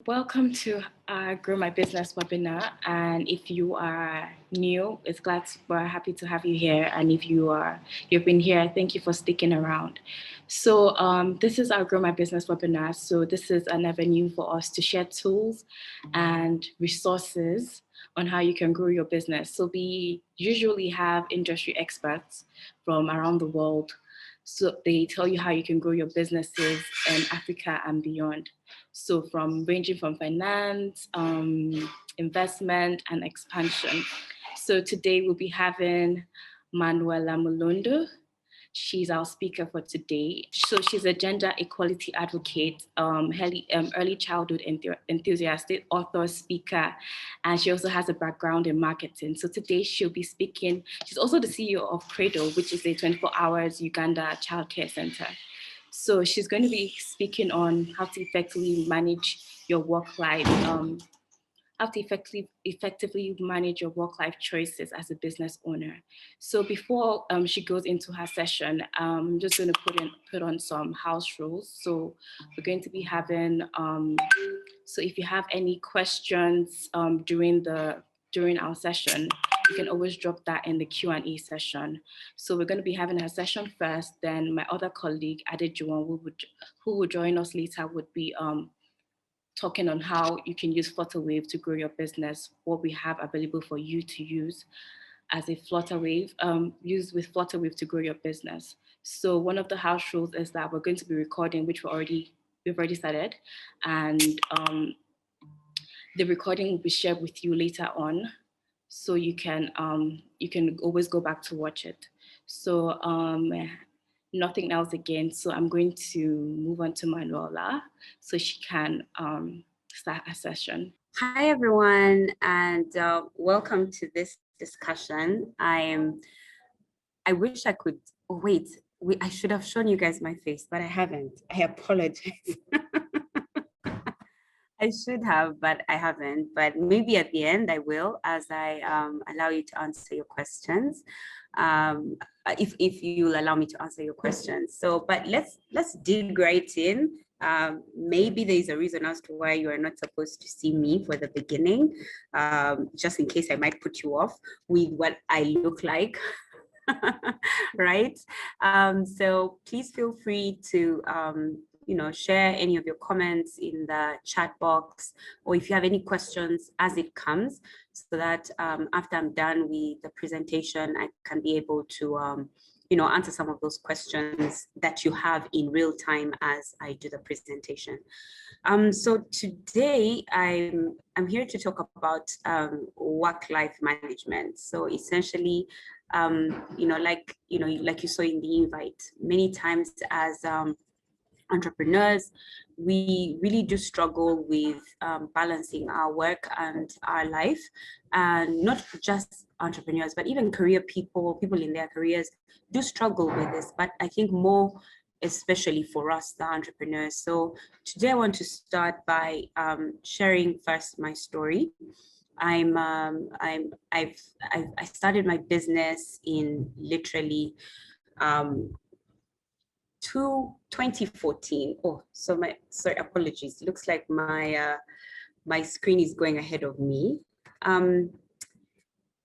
Welcome to our Grow My Business webinar. And if you are new, we're happy to have you here. And if you've been here, thank you for sticking around. So this is our Grow My Business webinar. So this is an avenue for us to share tools and resources on how you can grow your business. So we usually have industry experts from around the world. So they tell you how you can grow your businesses in Africa and beyond. So ranging from finance, investment, and expansion. So today we'll be having Manuela Mulondo. She's our speaker for today. So she's a gender equality advocate, early childhood enthusiast, author, speaker, and she also has a background in marketing. So today she'll be speaking. She's also the CEO of Cradle, which is a 24 hours Uganda childcare center. So she's going to be speaking on how to effectively manage your work life, how to effectively manage your work-life choices as a business owner. So before she goes into her session, I'm just going to put on some house rules. So we're going to be having, so if you have any questions during our session, you can always drop that in the Q&A session. So we're going to be having a session first, then my other colleague, Adejuwon, who will join us later, would be talking on how you can use Flutterwave to grow your business, what we have available for you to use as a Flutterwave, use with Flutterwave to grow your business. So one of the house rules is that we're going to be recording, which we've already started, and the recording will be shared with you later on, so you can always go back to watch it. So nothing else again. So I'm going to move on to Manuela so she can start a session. Hi, everyone, and welcome to this discussion. I wish I could, I should have shown you guys my face, but I haven't. I apologize. I should have, but I haven't. But maybe at the end I will, as I allow you to answer your questions. If you'll allow me to answer your questions. So, but let's dig right in. Maybe there's a reason as to why you are not supposed to see me for the beginning, just in case I might put you off with what I look like. Right? So please feel free to share any of your comments in the chat box, or if you have any questions as it comes, so that after I'm done with the presentation, I can be able to answer some of those questions that you have in real time as I do the presentation. So today I'm here to talk about work-life management. So essentially, like you saw in the invite, many times as entrepreneurs, we really do struggle with balancing our work and our life, and not just entrepreneurs, but even career people in their careers do struggle with this, but I think more especially for us, the entrepreneurs. So today I want to start by sharing first my story. I started my business in literally 2014. Oh, sorry, apologies. Looks like my screen is going ahead of me.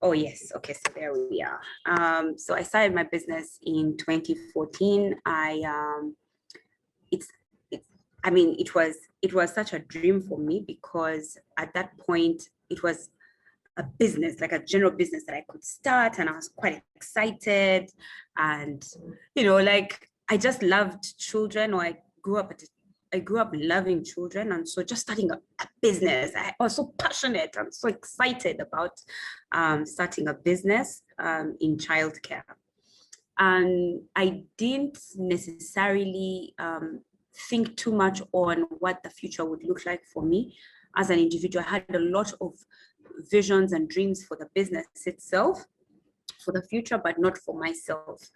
Oh yes, okay, so there we are. So I started my business in 2014. It was such a dream for me, because at that point it was a business, like a general business that I could start, and I was quite excited, and I just loved children, or I grew up loving children, and so just starting a business, I was so passionate and so excited about starting a business in childcare. And I didn't necessarily think too much on what the future would look like for me as an individual. I had a lot of visions and dreams for the business itself, for the future, but not for myself.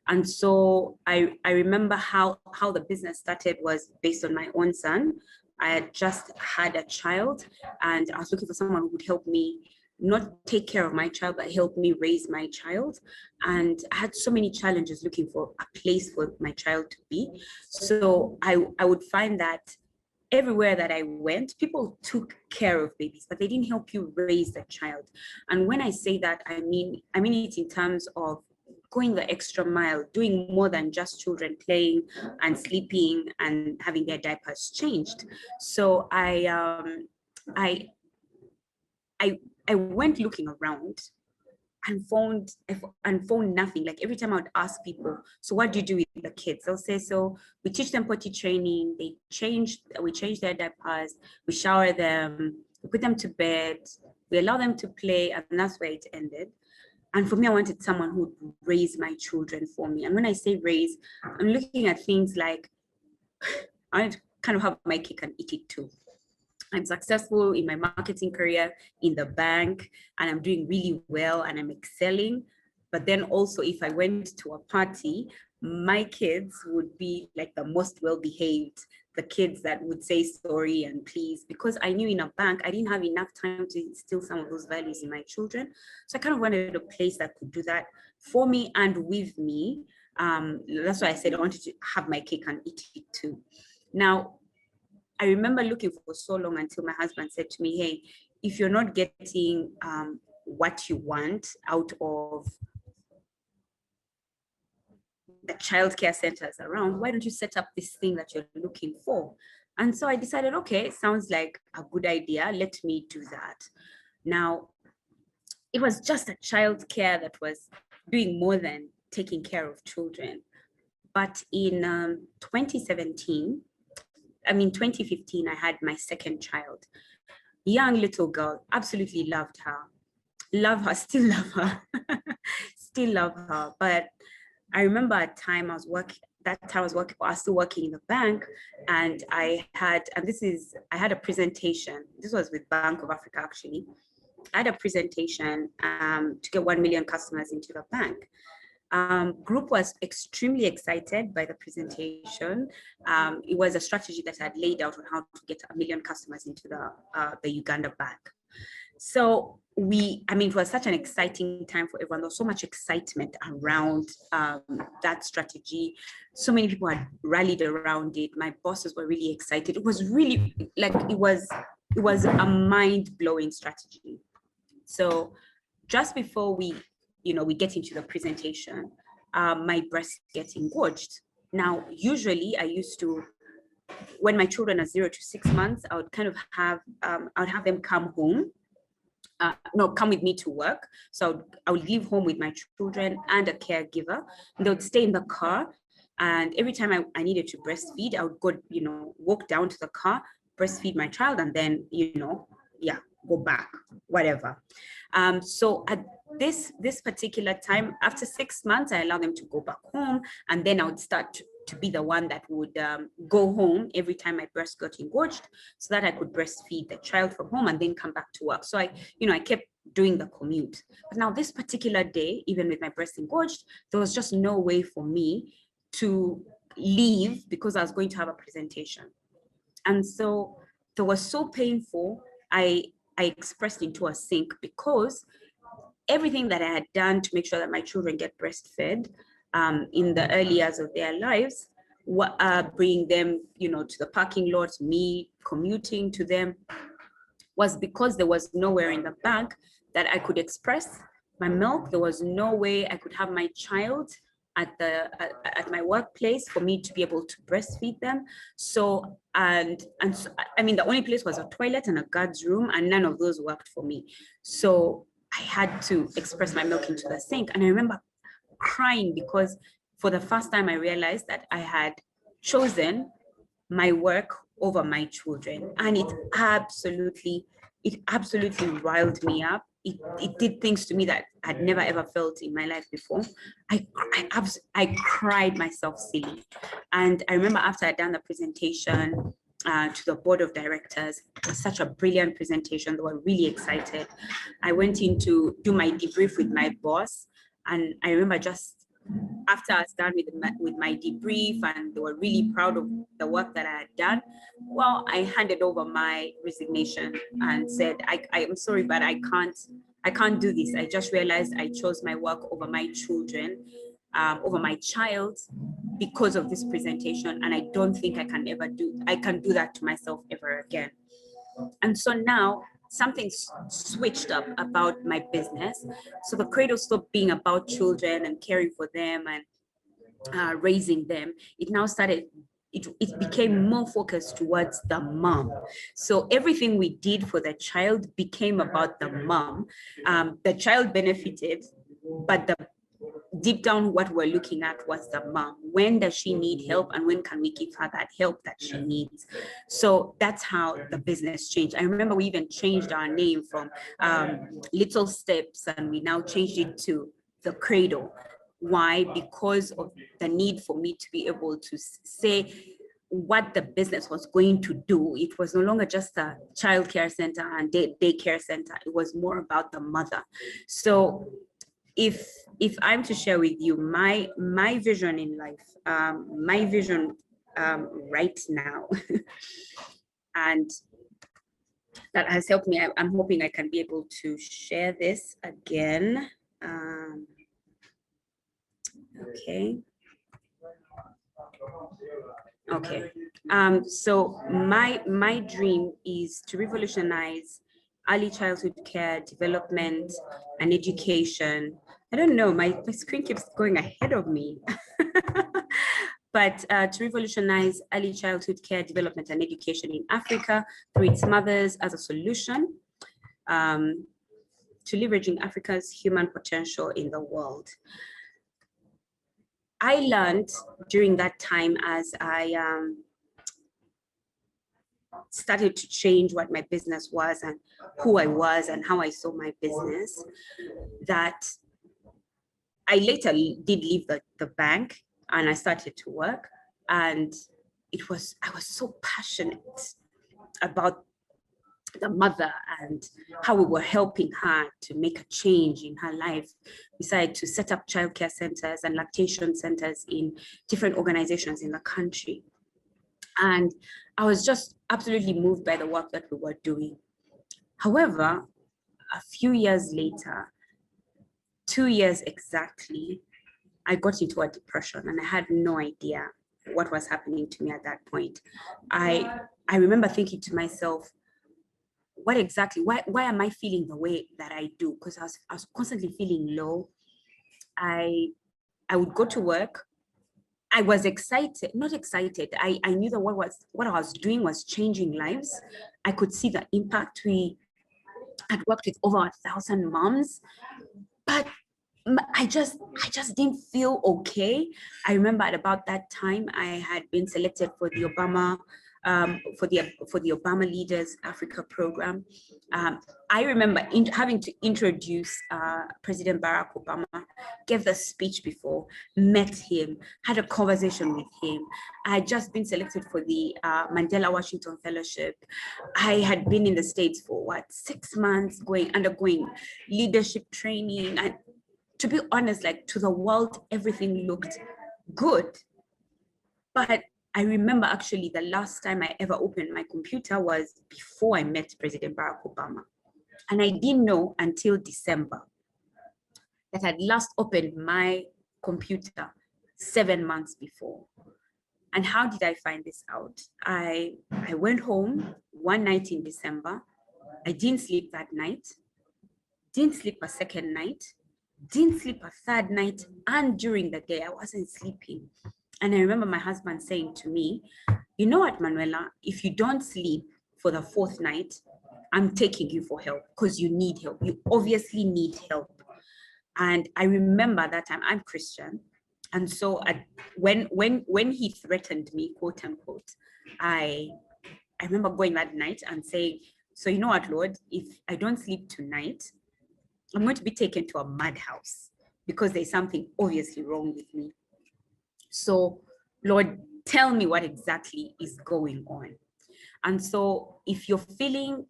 And so I remember how the business started was based on my own son. I had just had a child, and I was looking for someone who would help me not take care of my child, but help me raise my child. And I had so many challenges looking for a place for my child to be. So I would find that everywhere that I went, people took care of babies, but they didn't help you raise the child. And when I say that, I mean it in terms of going the extra mile, doing more than just children playing and sleeping and having their diapers changed. So I went looking around and found nothing. Like every time I would ask people, so what do you do with the kids? They'll say, so we teach them potty training, we change their diapers, we shower them, we put them to bed, we allow them to play, and that's where it ended. And for me, I wanted someone who would raise my children for me. And when I say raise, I'm looking at things like, I want to kind of have my cake and eat it too. I'm successful in my marketing career, in the bank, and I'm doing really well and I'm excelling. But then also, if I went to a party, my kids would be like the most well-behaved, the kids that would say sorry and please, because I knew in a bank, I didn't have enough time to instill some of those values in my children. So I kind of wanted a place that could do that for me and with me. That's why I said I wanted to have my cake and eat it too. Now, I remember looking for so long until my husband said to me, hey, if you're not getting what you want out of the childcare centers around, why don't you set up this thing that you're looking for? And so I decided, okay, sounds like a good idea. Let me do that. Now, it was just a childcare that was doing more than taking care of children. But in 2015, I had my second child. Young little girl, absolutely loved her, still love her, still love her. But I remember a time I was still working in the bank, and I had a presentation. This was with Bank of Africa, actually. I had a presentation to get 1 million customers into the bank. Group was extremely excited by the presentation. It was a strategy that I had laid out on how to get 1 million customers into the Uganda bank. So it was such an exciting time for everyone. There was so much excitement around that strategy. So many people had rallied around it. My bosses were really excited. It was really it was a mind-blowing strategy. So just before we get into the presentation, my breast gets engorged. Now, usually I used to, when my children are 0 to 6 months, I would kind of have them come home, come with me to work. So I would leave home with my children and a caregiver, and they would stay in the car. And every time I needed to breastfeed, I would go, walk down to the car, breastfeed my child, and then, go back, whatever. So at this particular time, after 6 months, I allowed them to go back home, and then I would start to be the one that would go home every time my breast got engorged, so that I could breastfeed the child from home and then come back to work. So I kept doing the commute. But now this particular day, even with my breast engorged, there was just no way for me to leave because I was going to have a presentation. And so it was so painful. I expressed into a sink because everything that I had done to make sure that my children get breastfed in the early years of their lives, bringing them, to the parking lot, me commuting to them, was because there was nowhere in the bank that I could express my milk. There was no way I could have my child at my workplace for me to be able to breastfeed them. So the only place was a toilet and a guard's room, and none of those worked for me. So I had to express my milk into the sink. And I remember crying because for the first time I realized that I had chosen my work over my children. And it absolutely riled me up. It did things to me that I'd never ever felt in my life before. I cried myself silly. And I remember after I'd done the presentation to the board of directors, it was such a brilliant presentation. They were really excited. I went in to do my debrief with my boss. And I remember just after I was done with my debrief, and they were really proud of the work that I had done, well, I handed over my resignation and said, I am sorry, but I can't do this. I just realized I chose my work over my children. over my child because of this presentation, and I don't think I can do that to myself ever again. And so now something's switched up about my business. So the Cradle stopped being about children and caring for them and raising them. It now started, it became more focused towards the mom. So everything we did for the child became about the mom. The child benefited, but deep down what we're looking at was the mom. When does she need help, and when can we give her that help that she needs? So that's how the business changed. I remember we even changed our name from Little Steps, and we now changed it to The Cradle. Why? Because of the need for me to be able to say what the business was going to do. It was no longer just a childcare center and daycare center. It was more about the mother. So if I'm to share with you my vision in life, my vision right now, and that has helped me. I'm hoping I can be able to share this again. Okay. So my dream is to revolutionize early childhood care, development, and education. I don't know, my screen keeps going ahead of me. But to revolutionize early childhood care, development, and education in Africa through its mothers as a solution to leveraging Africa's human potential in the world. I learned during that time, as I started to change what my business was and who I was and how I saw my business, that I later did leave the bank and I started to work, and I was so passionate about the mother and how we were helping her to make a change in her life. We decided to set up childcare centers and lactation centers in different organizations in the country. And I was just absolutely moved by the work that we were doing. However, a few years later, 2 years exactly, I got into a depression and I had no idea what was happening to me at that point. I remember thinking to myself, what exactly, why am I feeling the way that I do? Because I was constantly feeling low. I would go to work. I was excited, not excited. I knew that what I was doing was changing lives. I could see the impact. We had worked with over 1,000 moms, but I just didn't feel okay. I remember at about that time, I had been selected for the Obama for the Obama Leaders Africa program. I remember having to introduce President Barack Obama, gave the speech before, met him, had a conversation with him. I had just been selected for the Mandela Washington Fellowship. I had been in the States for 6 months, undergoing leadership training. And to be honest, like, to the world, everything looked good. But I remember actually the last time I ever opened my computer was before I met President Barack Obama. And I didn't know until December that I'd last opened my computer 7 months before. And how did I find this out? I went home one night in December. I didn't sleep that night, didn't sleep a second night, didn't sleep a third night, and during the day I wasn't sleeping. And I remember my husband saying to me, you know what, Manuela, if you don't sleep for the fourth night, I'm taking you for help because you need help. You obviously need help. And I remember that time, I'm Christian. And so when he threatened me, quote unquote, I remember going that night and saying, so you know what, Lord, if I don't sleep tonight, I'm going to be taken to a madhouse because there's something obviously wrong with me. So, Lord, tell me what exactly is going on. And so if you are feeling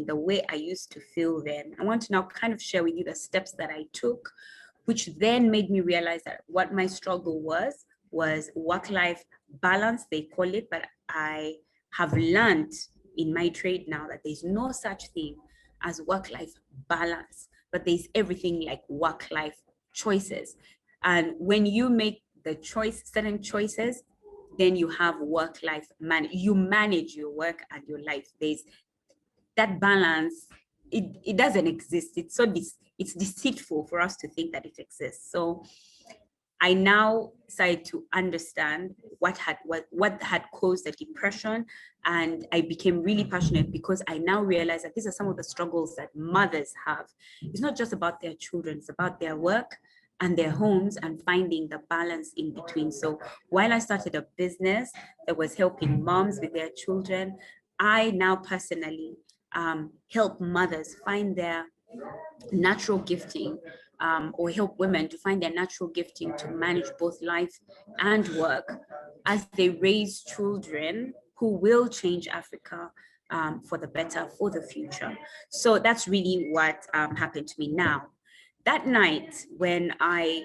the way I used to feel then, I want to now kind of share with you the steps that I took, which then made me realize that what my struggle was work-life balance, they call it, but I have learned in my trade now that there's no such thing as work-life balance, but there's everything like work-life choices. And when you make the certain choices, then you have work-life you manage your work and your life. There's that balance. It doesn't exist. It's it's deceitful for us to think that it exists. So I now started to understand what had caused the depression, and I became really passionate because I now realize that these are some of the struggles that mothers have. It's not just about their children, it's about their work and their homes and finding the balance in between. So while I started a business that was helping moms with their children, I now personally help mothers find their natural gifting, or help women to find their natural gifting to manage both life and work as they raise children who will change Africa for the better, for the future. So that's really what happened to me now. That night when I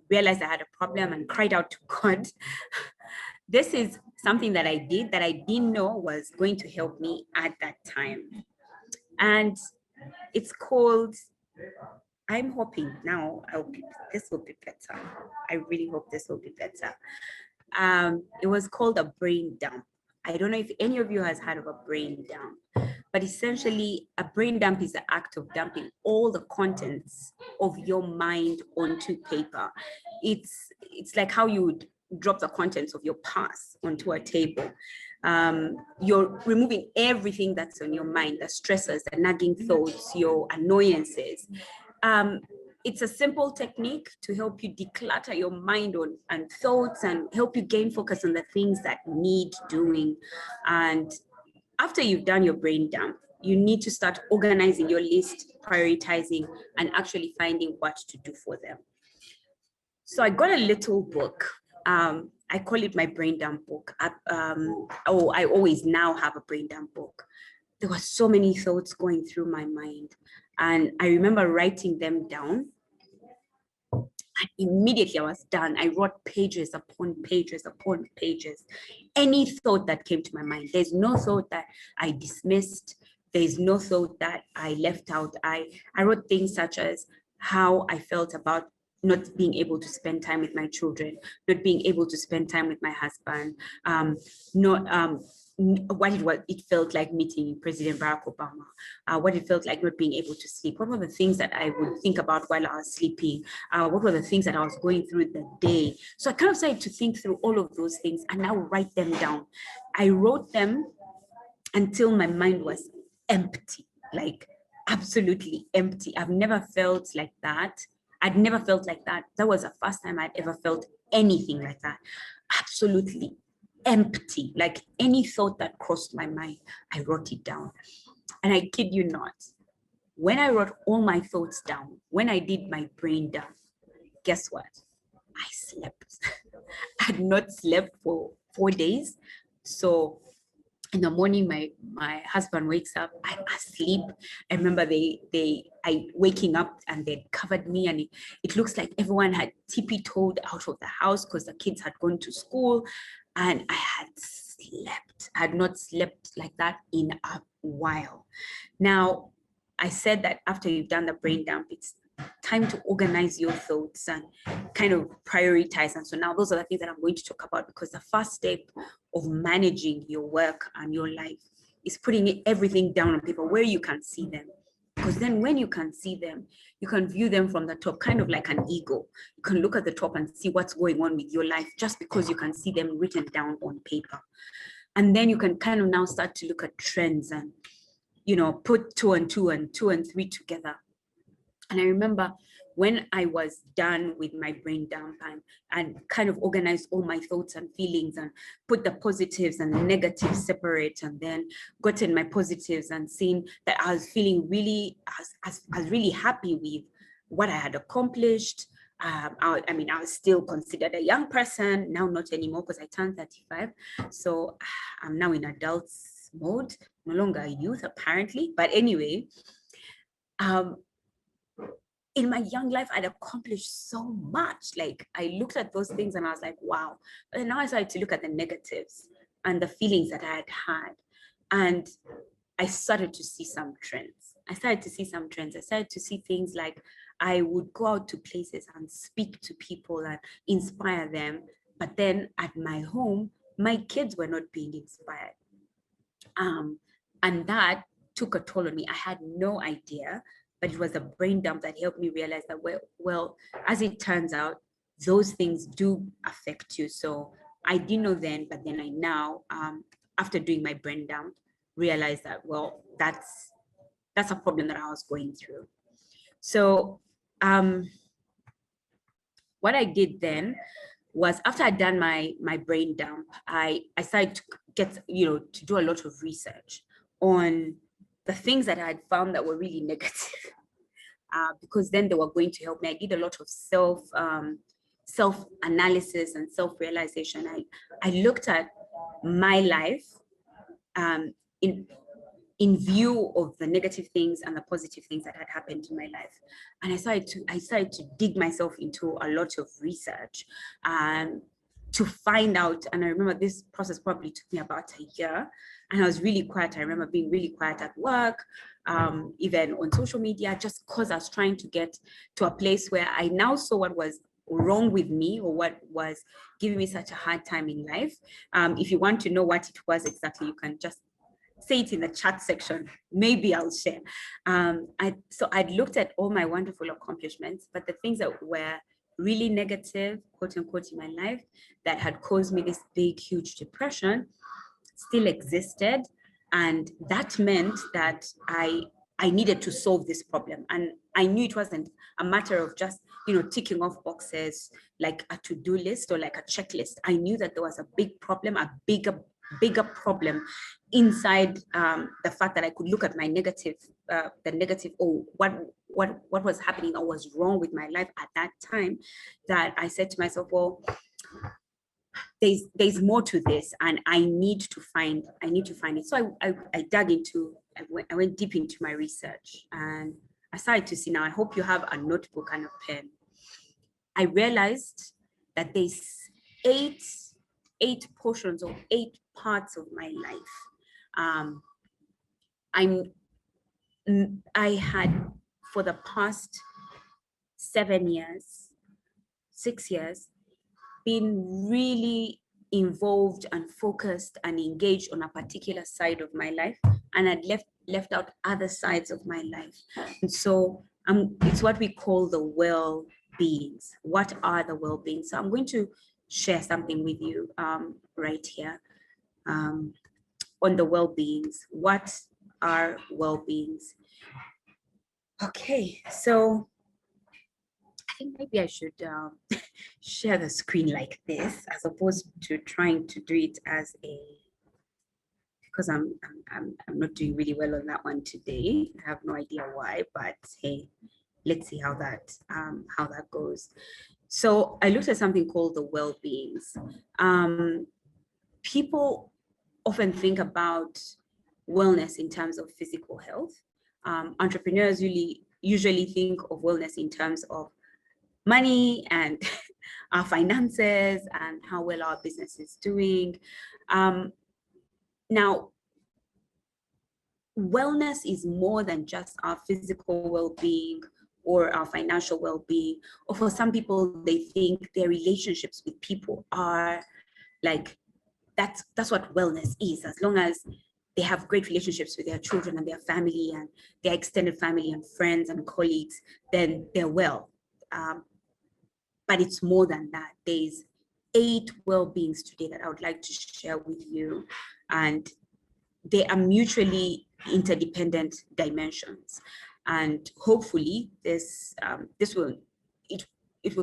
realized I had a problem and cried out to God, this is something that I did that I didn't know was going to help me at that time. And it's called, I'm hoping now this will be better. I really hope this will be better. It was called a brain dump. I don't know if any of you has heard of a brain dump, but essentially a brain dump is the act of dumping all the contents of your mind onto paper. It's like how you would drop the contents of your past onto a table. You're removing everything that's on your mind, the stressors, the nagging thoughts, your annoyances. It's a simple technique to help you declutter your mind and thoughts and help you gain focus on the things that need doing. And after you've done your brain dump, you need to start organizing your list, prioritizing, and actually finding what to do for them. So I got a little book. I call it my brain dump book. I always now have a brain dump book. There were so many thoughts going through my mind. And I remember writing them down. And immediately I was done. I wrote pages upon pages upon pages. Any thought that came to my mind. There's no thought that I dismissed. There's no thought that I left out. I wrote things such as how I felt about not being able to spend time with my children, not being able to spend time with my husband, what it felt like meeting President Barack Obama, what it felt like not being able to sleep, what were the things that I would think about while I was sleeping, what were the things that I was going through the day. So I kind of started to think through all of those things and now write them down. I wrote them until my mind was empty, like absolutely empty. I've never felt like that. I'd never felt like that. That was the first time I'd ever felt anything like that. Absolutely empty, like any thought that crossed my mind, I wrote it down. And I kid you not, when I wrote all my thoughts down, when I did my brain dump, guess what? I slept. I had not slept for 4 days. So in the morning, my husband wakes up, I'm asleep. I remember I waking up and they covered me, and it looks like everyone had tippy-toed out of the house because the kids had gone to school, and I had slept. I had not slept like that in a while. Now, I said that after you've done the brain dump, it's time to organize your thoughts and kind of prioritize. And so now those are the things that I'm going to talk about, because the first step of managing your work and your life is putting everything down on paper where you can see them. Because then when you can see them, you can view them from the top, kind of like an eagle. You can look at the top and see what's going on with your life just because you can see them written down on paper. And then you can kind of now start to look at trends and, put 2 and 2 and 2 and 3 together. And I remember when I was done with my brain dump and kind of organized all my thoughts and feelings and put the positives and the negatives separate, and then gotten my positives and seen that I was feeling really, I was really happy with what I had accomplished. I was still considered a young person, now not anymore because I turned 35. So I'm now in adults mode, no longer a youth apparently. But anyway, in my young life, I'd accomplished so much. Like I looked at those things and I was like, wow. But then now I started to look at the negatives and the feelings that I had had. And I started to see some trends. I started to see some trends. I started to see things like I would go out to places and speak to people and inspire them. But then at my home, my kids were not being inspired. And that took a toll on me. I had no idea, but it was a brain dump that helped me realize that, well, as it turns out, those things do affect you. So I didn't know then, but then I now, after doing my brain dump, realized that, well, that's a problem that I was going through. So what I did then was, after I'd done my brain dump, I started to get, to do a lot of research on the things that I had found that were really negative, because then they were going to help me. I did a lot of self analysis and self realization. I looked at my life in view of the negative things and the positive things that had happened in my life. And I started to dig myself into a lot of research to find out. And I remember this process probably took me about a year, and I was really quiet. I remember being really quiet at work, even on social media, just because I was trying to get to a place where I now saw what was wrong with me, or what was giving me such a hard time in life. If you want to know what it was exactly, you can just say it in the chat section. Maybe I'll share. So I'd looked at all my wonderful accomplishments, but the things that were really negative, quote unquote, in my life that had caused me this big, huge depression still existed. And that meant that I needed to solve this problem. And I knew it wasn't a matter of just, ticking off boxes like a to-do list or like a checklist. I knew that there was a big problem, a bigger problem inside the fact that I could look at my negative, what was happening or was wrong with my life at that time, that I said to myself, well, there's more to this, and I need to find it. So I dug into, I went deep into my research, and I started to see. Now I hope you have a notebook and a pen. I realized that there's eight portions or 8 parts of my life. I had, for the past 6 years, been really involved and focused and engaged on a particular side of my life, and I'd left out other sides of my life. And so it's what we call the well-beings. What are the well-beings? So I'm going to share something with you right here on the well-beings. What are well-beings? Okay, so I think maybe I should share the screen like this, as opposed to trying to do it as because I'm not doing really well on that one today. I have no idea why, but hey, let's see how that goes. So I looked at something called the well-beings. People often think about wellness in terms of physical health. Entrepreneurs usually think of wellness in terms of money and our finances and how well our business is doing. Now, wellness is more than just our physical well-being or our financial well-being. Or for some people, they think their relationships with people are like, that's what wellness is. As long as they have great relationships with their children and their family and their extended family and friends and colleagues, then they're well. But it's more than that. There's 8 well-beings today that I would like to share with you, and they are mutually interdependent dimensions. And hopefully this will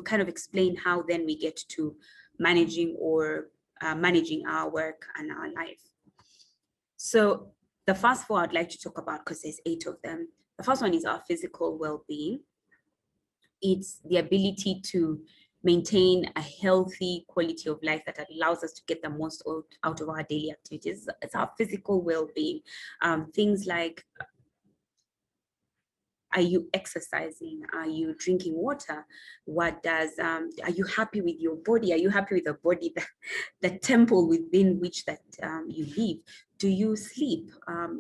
kind of explain how then we get to managing our work and our life. So the first 4 I'd like to talk about, because there's 8 of them. The first one is our physical well-being. It's the ability to maintain a healthy quality of life that allows us to get the most out of our daily activities. It's our physical well-being. Things like, are you exercising? Are you drinking water? Are you happy with your body? Are you happy with the body, the temple within which that you live? Do you sleep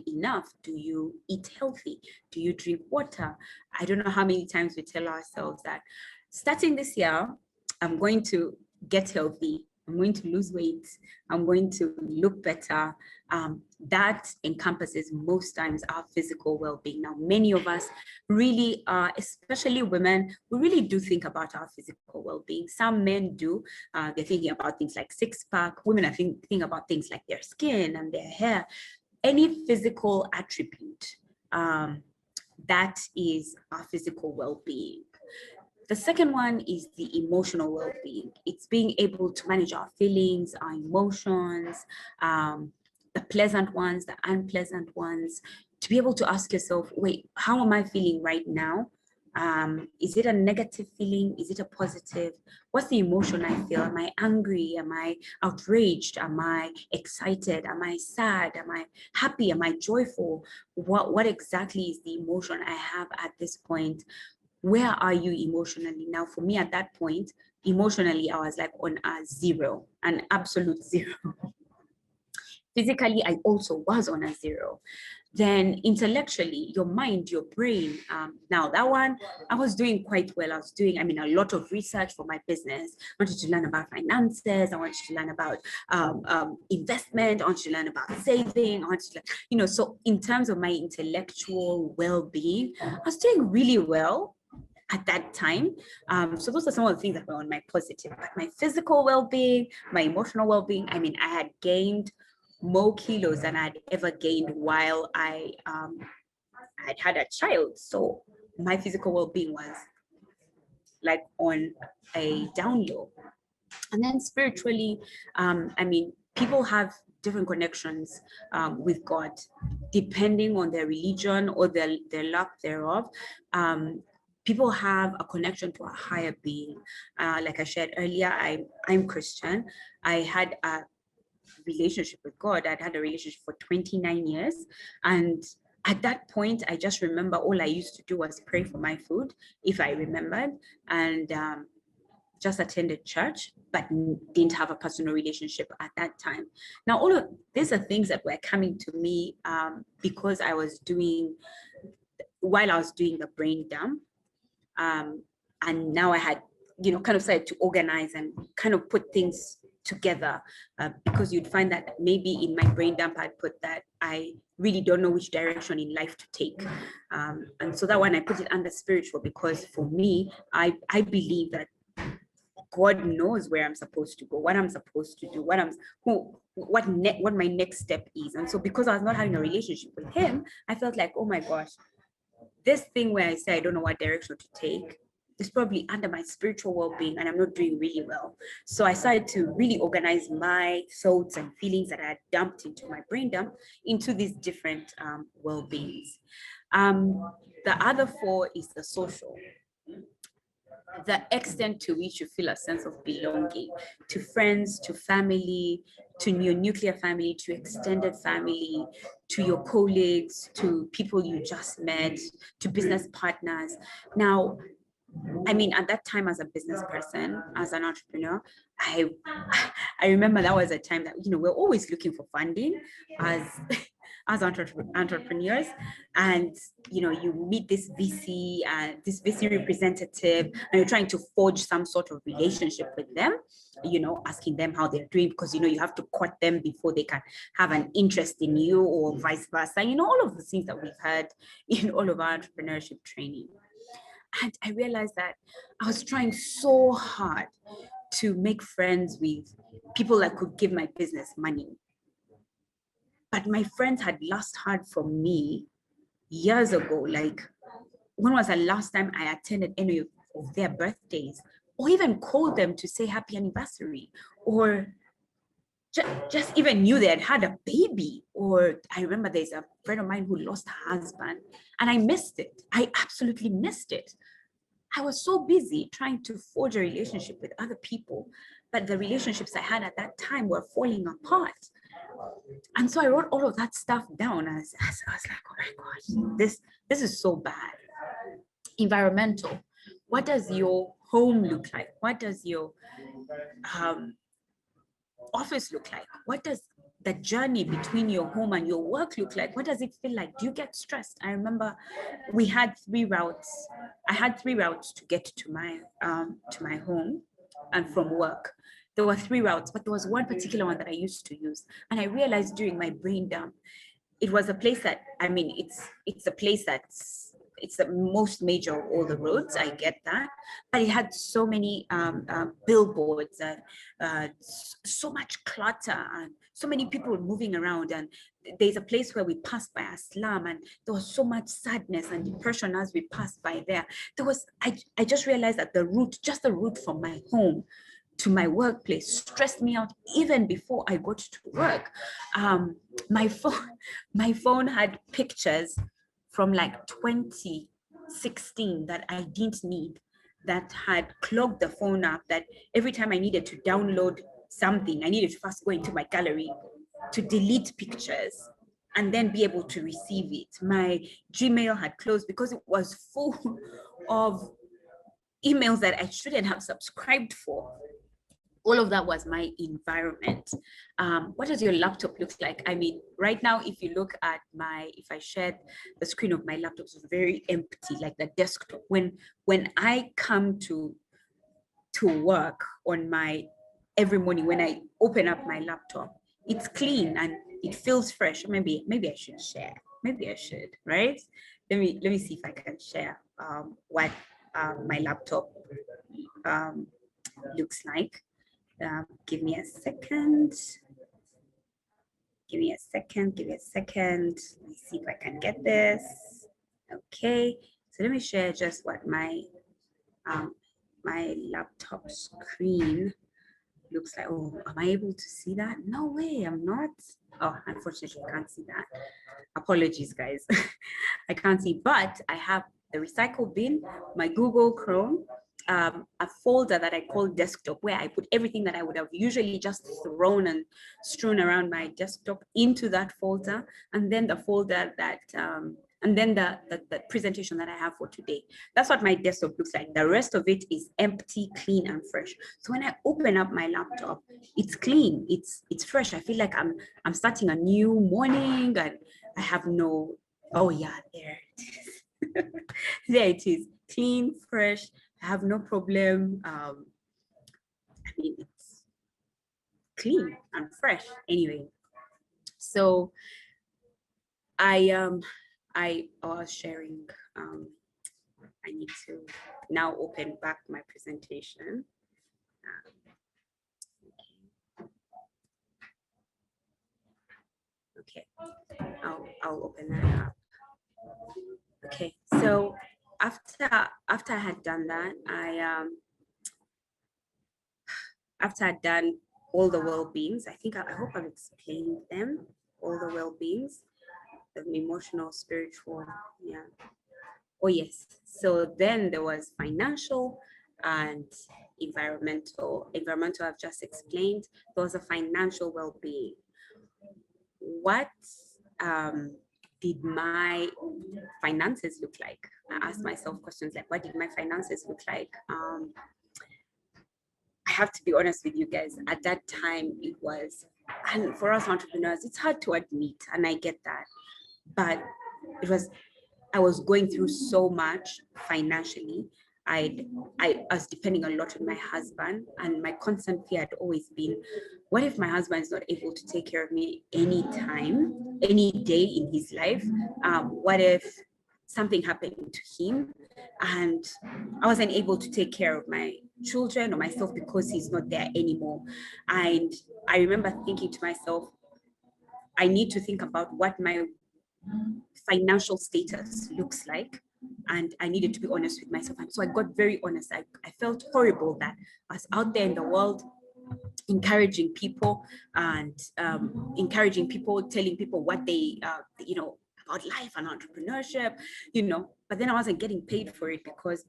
enough? Do you eat healthy? Do you drink water? I don't know how many times we tell ourselves that starting this year, I'm going to get healthy. I'm going to lose weight. I'm going to look better. That encompasses most times our physical well-being. Now, many of us really are, especially women, we really do think about our physical well-being. Some men do. They're thinking about things like six-pack. Women are thinking about things like their skin and their hair. Any physical attribute, that is our physical well-being. The second one is the emotional well-being. It's being able to manage our feelings, our emotions, the pleasant ones, the unpleasant ones, to be able to ask yourself, wait, how am I feeling right now? Is it a negative feeling? Is it a positive? What's the emotion I feel? Am I angry? Am I outraged? Am I excited? Am I sad? Am I happy? Am I joyful? What exactly is the emotion I have at this point? Where are you emotionally? Now, for me at that point, emotionally, I was like on a zero, an absolute zero. Physically, I also was on a zero. Then intellectually, your mind, your brain, now that one, I was doing quite well. I was doing, a lot of research for my business. I wanted to learn about finances. I wanted to learn about investment. I wanted to learn about saving. I wanted to learn, so in terms of my intellectual well-being, I was doing really well at that time. So those are some of the things that were on my positive, but my physical well-being, my emotional well-being, I had gained more kilos than I'd ever gained while I'd had a child. So my physical well-being was like on a down low. And then spiritually, people have different connections with God, depending on their religion or their lack thereof. People have a connection to a higher being. Like I shared earlier, I'm Christian. I had a relationship with God. I'd had a relationship for 29 years. And at that point, I just remember all I used to do was pray for my food, if I remembered, and just attended church, but didn't have a personal relationship at that time. Now, all of these are things that were coming to me because I was doing, while I was doing the brain dump. And now I had, kind of started to organize and kind of put things together because you'd find that maybe in my brain dump, I'd put that I really don't know which direction in life to take. And so that one, I put it under spiritual because for me, I believe that God knows where I'm supposed to go, what I'm supposed to do, what my next step is. And so because I was not having a relationship with him, I felt like, oh my gosh, this thing where I say I don't know what direction to take is probably under my spiritual well-being and I'm not doing really well. So I started to really organize my thoughts and feelings that I had dumped into my brain dump into these different well-beings. The other four is the social. The extent to which you feel a sense of belonging to friends, to family, to your nuclear family, to extended family, to your colleagues, to people you just met, to business partners. Now, at that time as a business person, as an entrepreneur, I remember that was a time that, we're always looking for funding as entrepreneurs, and you meet this VC and this VC representative, and you're trying to forge some sort of relationship with them, asking them how they're doing, because you have to court them before they can have an interest in you, or vice versa. All of the things that we've heard in all of our entrepreneurship training. And I realized that I was trying so hard to make friends with people that could give my business money. But my friends had last heard from me years ago. Like, when was the last time I attended any of their birthdays, or even called them to say happy anniversary, or just even knew they had had a baby? Or I remember there's a friend of mine who lost her husband, and I missed it. I absolutely missed it. I was so busy trying to forge a relationship with other people, but the relationships I had at that time were falling apart. And so I wrote all of that stuff down. I was like, oh my gosh, this is so bad. Environmental. What does your home look like? What does your office look like? What does the journey between your home and your work look like? What does it feel like? Do you get stressed? I remember we had 3 routes. I had 3 routes to get to my home and from work. There were 3 routes, but there was one particular one that I used to use. And I realized during my brain dump, it was a place that, I mean, it's a place it's the most major of all the roads. I get that, but it had so many billboards and so much clutter and so many people moving around. And there's a place where we passed by a slum, and there was so much sadness and depression as we passed by there. I just realized that the route from my home to my workplace stressed me out even before I got to work. My phone had pictures from like 2016 that I didn't need, that had clogged the phone up, that every time I needed to download something, I needed to first go into my gallery to delete pictures and then be able to receive it. My Gmail had closed because it was full of emails that I shouldn't have subscribed for. All of that was my environment. What does your laptop look like? I mean, right now, if you look at if I shared the screen of my laptop, it's very empty, like the desktop. When I come to work on every morning, when I open up my laptop, it's clean and it feels fresh. Maybe I should share. Maybe I should, right? Let me see if I can share what my laptop looks like. Give me a second. Give me a second. Let me see if I can get this. Okay, so let me share just what my laptop screen looks like. Oh, am I able to see that? No way, I'm not. Oh, unfortunately, I can't see that. Apologies, guys. I can't see, but I have the recycle bin, my Google Chrome, a folder that I call desktop, where I put everything that I would have usually just thrown and strewn around my desktop into that folder, and then the folder that and then the presentation that I have for today. That's what my desktop looks like. The rest of it is empty, clean, and fresh. So when I open up my laptop, it's clean, it's fresh. I feel like I'm starting a new morning, and I have no, oh yeah, there it is. There it is, clean, fresh. I have no problem. I mean, it's clean and fresh. Anyway, so I was sharing. I need to now open back my presentation. Okay, I'll open that up. Okay, so after I had done that, after I'd done all the well-beings, I hope I've explained them, all the well-beings, the emotional, spiritual, yeah. Oh yes, so then there was financial and environmental. Environmental I've just explained. There was a financial well-being. What did my finances look like? I asked myself questions like, what did my finances look like? I have to be honest with you guys, at that time it was, and for us entrepreneurs, it's hard to admit, and I get that, but I was going through so much financially. I was depending a lot on my husband, and my constant fear had always been, what if my husband is not able to take care of me anytime, any day in his life? What if something happened to him and I wasn't able to take care of my children or myself because he's not there anymore? And I remember thinking to myself, I need to think about what my financial status looks like, and I needed to be honest with myself. And so I got very honest. I felt horrible that I was out there in the world encouraging people and telling people what they about life and entrepreneurship, but then I wasn't getting paid for it because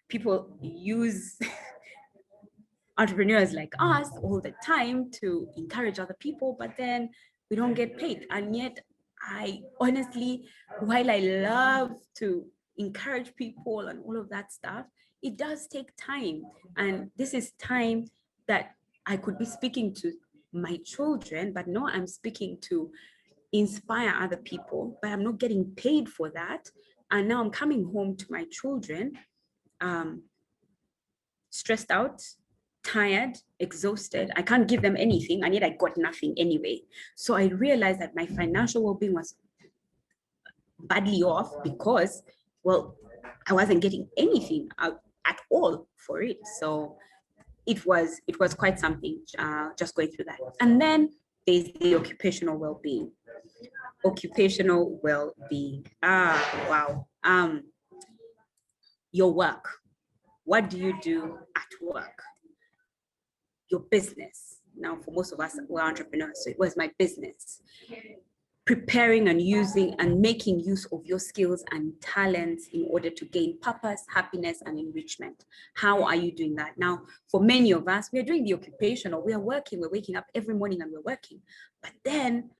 people use entrepreneurs like us all the time to encourage other people, but then we don't get paid. And yet I honestly, while I love to encourage people and all of that stuff, it does take time. And this is time that I could be speaking to my children, but no, I'm speaking to inspire other people, but I'm not getting paid for that. And now I'm coming home to my children stressed out, tired, exhausted. I can't give them anything, and yet I got nothing anyway. So I realized that my financial well-being was badly off because, well, I wasn't getting anything out at all for it. So it was quite something, just going through that. And then there's the occupational well-being. Occupational well-being. Wow. Your work. What do you do at work? Your business. Now, for most of us, we're entrepreneurs, so it was my business. Preparing and using and making use of your skills and talents in order to gain purpose, happiness, and enrichment. How are you doing that? Now, for many of us, we are doing the occupational, we are working, we're waking up every morning and we're working. But then,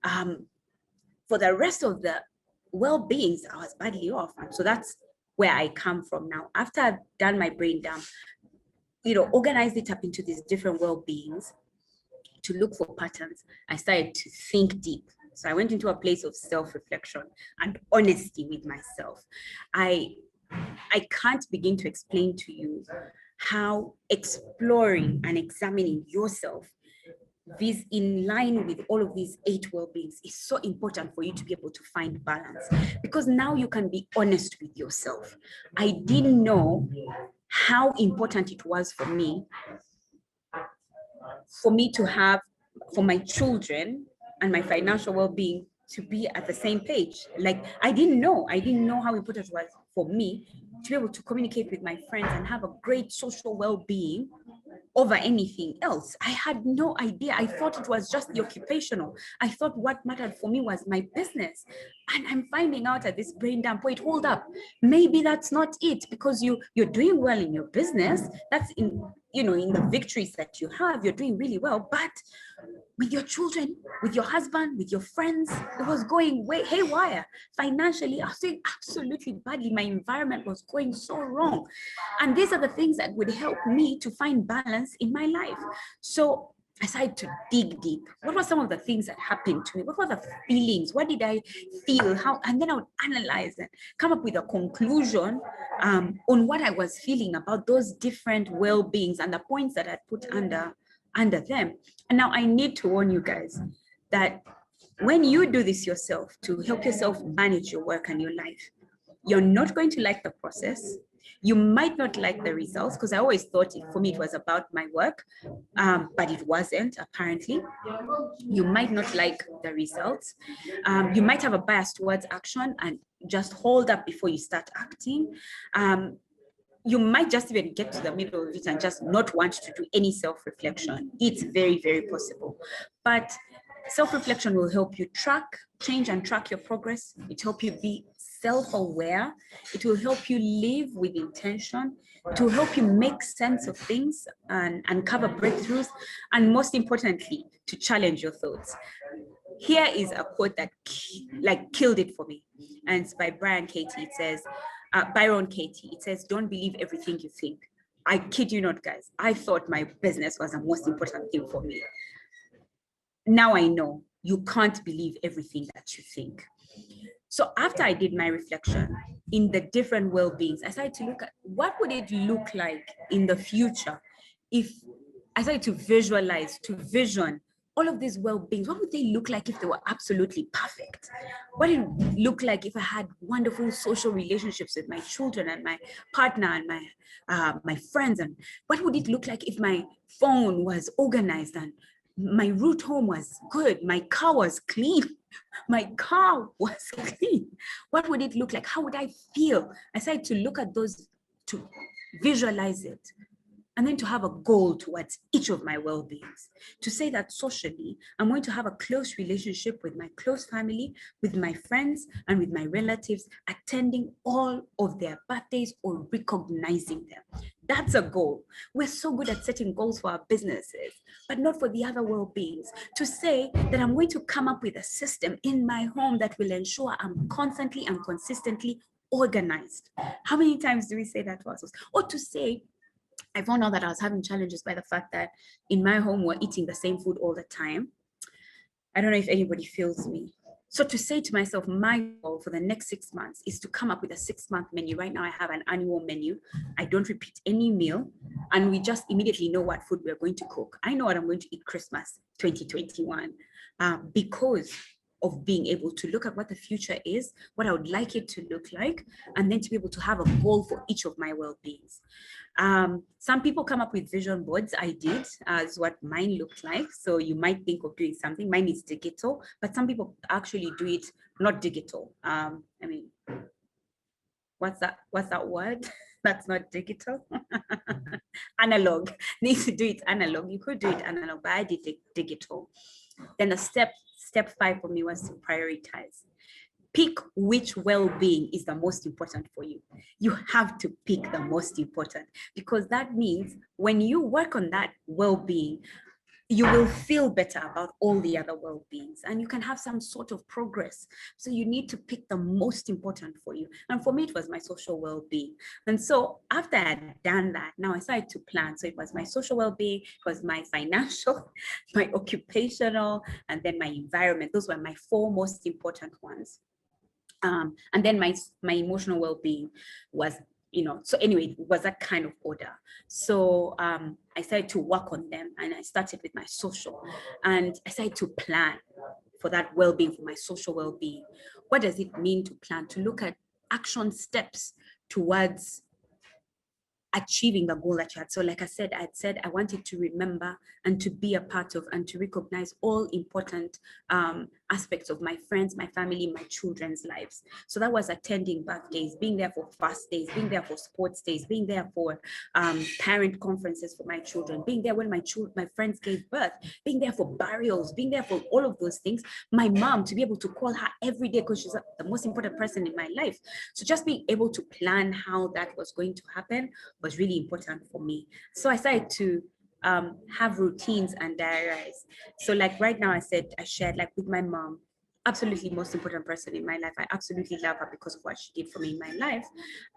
for the rest of the well-beings, I was badly off. And so that's where I come from now. After I've done my brain dump, organized it up into these different well-beings to look for patterns, I started to think deep. So I went into a place of self-reflection and honesty with myself. I can't begin to explain to you how exploring and examining yourself is in line with all of these 8 well-beings is so important for you to be able to find balance, because now you can be honest with yourself. I didn't know how important it was for me to have, for my children and my financial well-being to be at the same page. Like, I didn't know how important it was for me to be able to communicate with my friends and have a great social well-being over anything else. I had no idea. I thought it was just the occupational. I thought what mattered for me was my business. And I'm finding out at this brain dump, wait, hold up. Maybe that's not it, because you're doing well in your business. That's in the victories that you have, you're doing really well. But with your children, with your husband, with your friends, it was going way haywire. Financially, I was doing absolutely badly. My environment was going so wrong. And these are the things that would help me to find balance in my life. So I started to dig deep. What were some of the things that happened to me? What were the feelings? What did I feel? How? And then I would analyze and come up with a conclusion on what I was feeling about those different well-beings and the points that I put under them. And now I need to warn you guys that when you do this yourself to help yourself manage your work and your life, you're not going to like the process. You might not like the results, because I always thought for me it was about my work, but it wasn't, apparently. You might not like the results. You might have a bias towards action and just hold up before you start acting. You might just even get to the middle of it and just not want to do any self-reflection. It's very, very possible. But self-reflection will help you change and track your progress. It will help you be self-aware. It will help you live with intention. It will help you make sense of things and uncover breakthroughs. And most importantly, to challenge your thoughts. Here is a quote that killed it for me. And it's by Byron Katie. It says, "Don't believe everything you think." I kid you not, guys. I thought my business was the most important thing for me. Now I know you can't believe everything that you think. So after I did my reflection in the different well-beings, I started to look at what would it look like in the future if I started to visualize, to vision all of these well-beings. What would they look like if they were absolutely perfect? What would it look like if I had wonderful social relationships with my children and my partner and my friends? And what would it look like if my phone was organized and my route home was good, my car was clean? What would it look like? How would I feel? I started to look at those, to visualize it, and then to have a goal towards each of my well-beings. To say that socially, I'm going to have a close relationship with my close family, with my friends, and with my relatives, attending all of their birthdays or recognizing them. That's a goal. We're so good at setting goals for our businesses, but not for the other well-beings. To say that I'm going to come up with a system in my home that will ensure I'm constantly and consistently organized. How many times do we say that to ourselves? Or to say, I found out that I was having challenges by the fact that in my home, we're eating the same food all the time. I don't know if anybody feels me. So to say to myself, my goal for the next 6 months is to come up with a 6-month menu. Right now I have an annual menu. I don't repeat any meal, and we just immediately know what food we're going to cook. I know what I'm going to eat Christmas 2021 because of being able to look at what the future is, what I would like it to look like, and then to be able to have a goal for each of my well-beings. Some people come up with vision boards. I did, is what mine looked like. So you might think of doing something. Mine is digital, but some people actually do it not digital. I mean, what's that word? That's not digital. Analog. Need to do it analog. You could do it analog, but I did it digital. Then the step 5 for me was to prioritize. Pick which well-being is the most important for you. You have to pick the most important, because that means when you work on that well-being, you will feel better about all the other well-beings, and you can have some sort of progress. So you need to pick the most important for you. And for me, it was my social well-being. And so after I had done that, now I started to plan. So it was my social well-being, it was my financial, my occupational, and then my environment. Those were my 4 most important ones. And then my emotional well-being was, so anyway, it was that kind of order. So I started to work on them, and I started with my social, and I started to plan for that well-being, for my social well-being. What does it mean to plan? To look at action steps towards achieving the goal that you had. So like I said, I wanted to remember and to be a part of and to recognize all important aspects of my friends, my family, my children's lives. So that was attending birthdays, being there for fast days, being there for sports days, being there for parent conferences for my children, being there when my friends gave birth, being there for burials, being there for all of those things. My mom, to be able to call her every day because she's the most important person in my life. So just being able to plan how that was going to happen was really important for me. So I started to have routines and diaries. So like right now, I shared like with my mom, absolutely most important person in my life. I absolutely love her because of what she did for me in my life.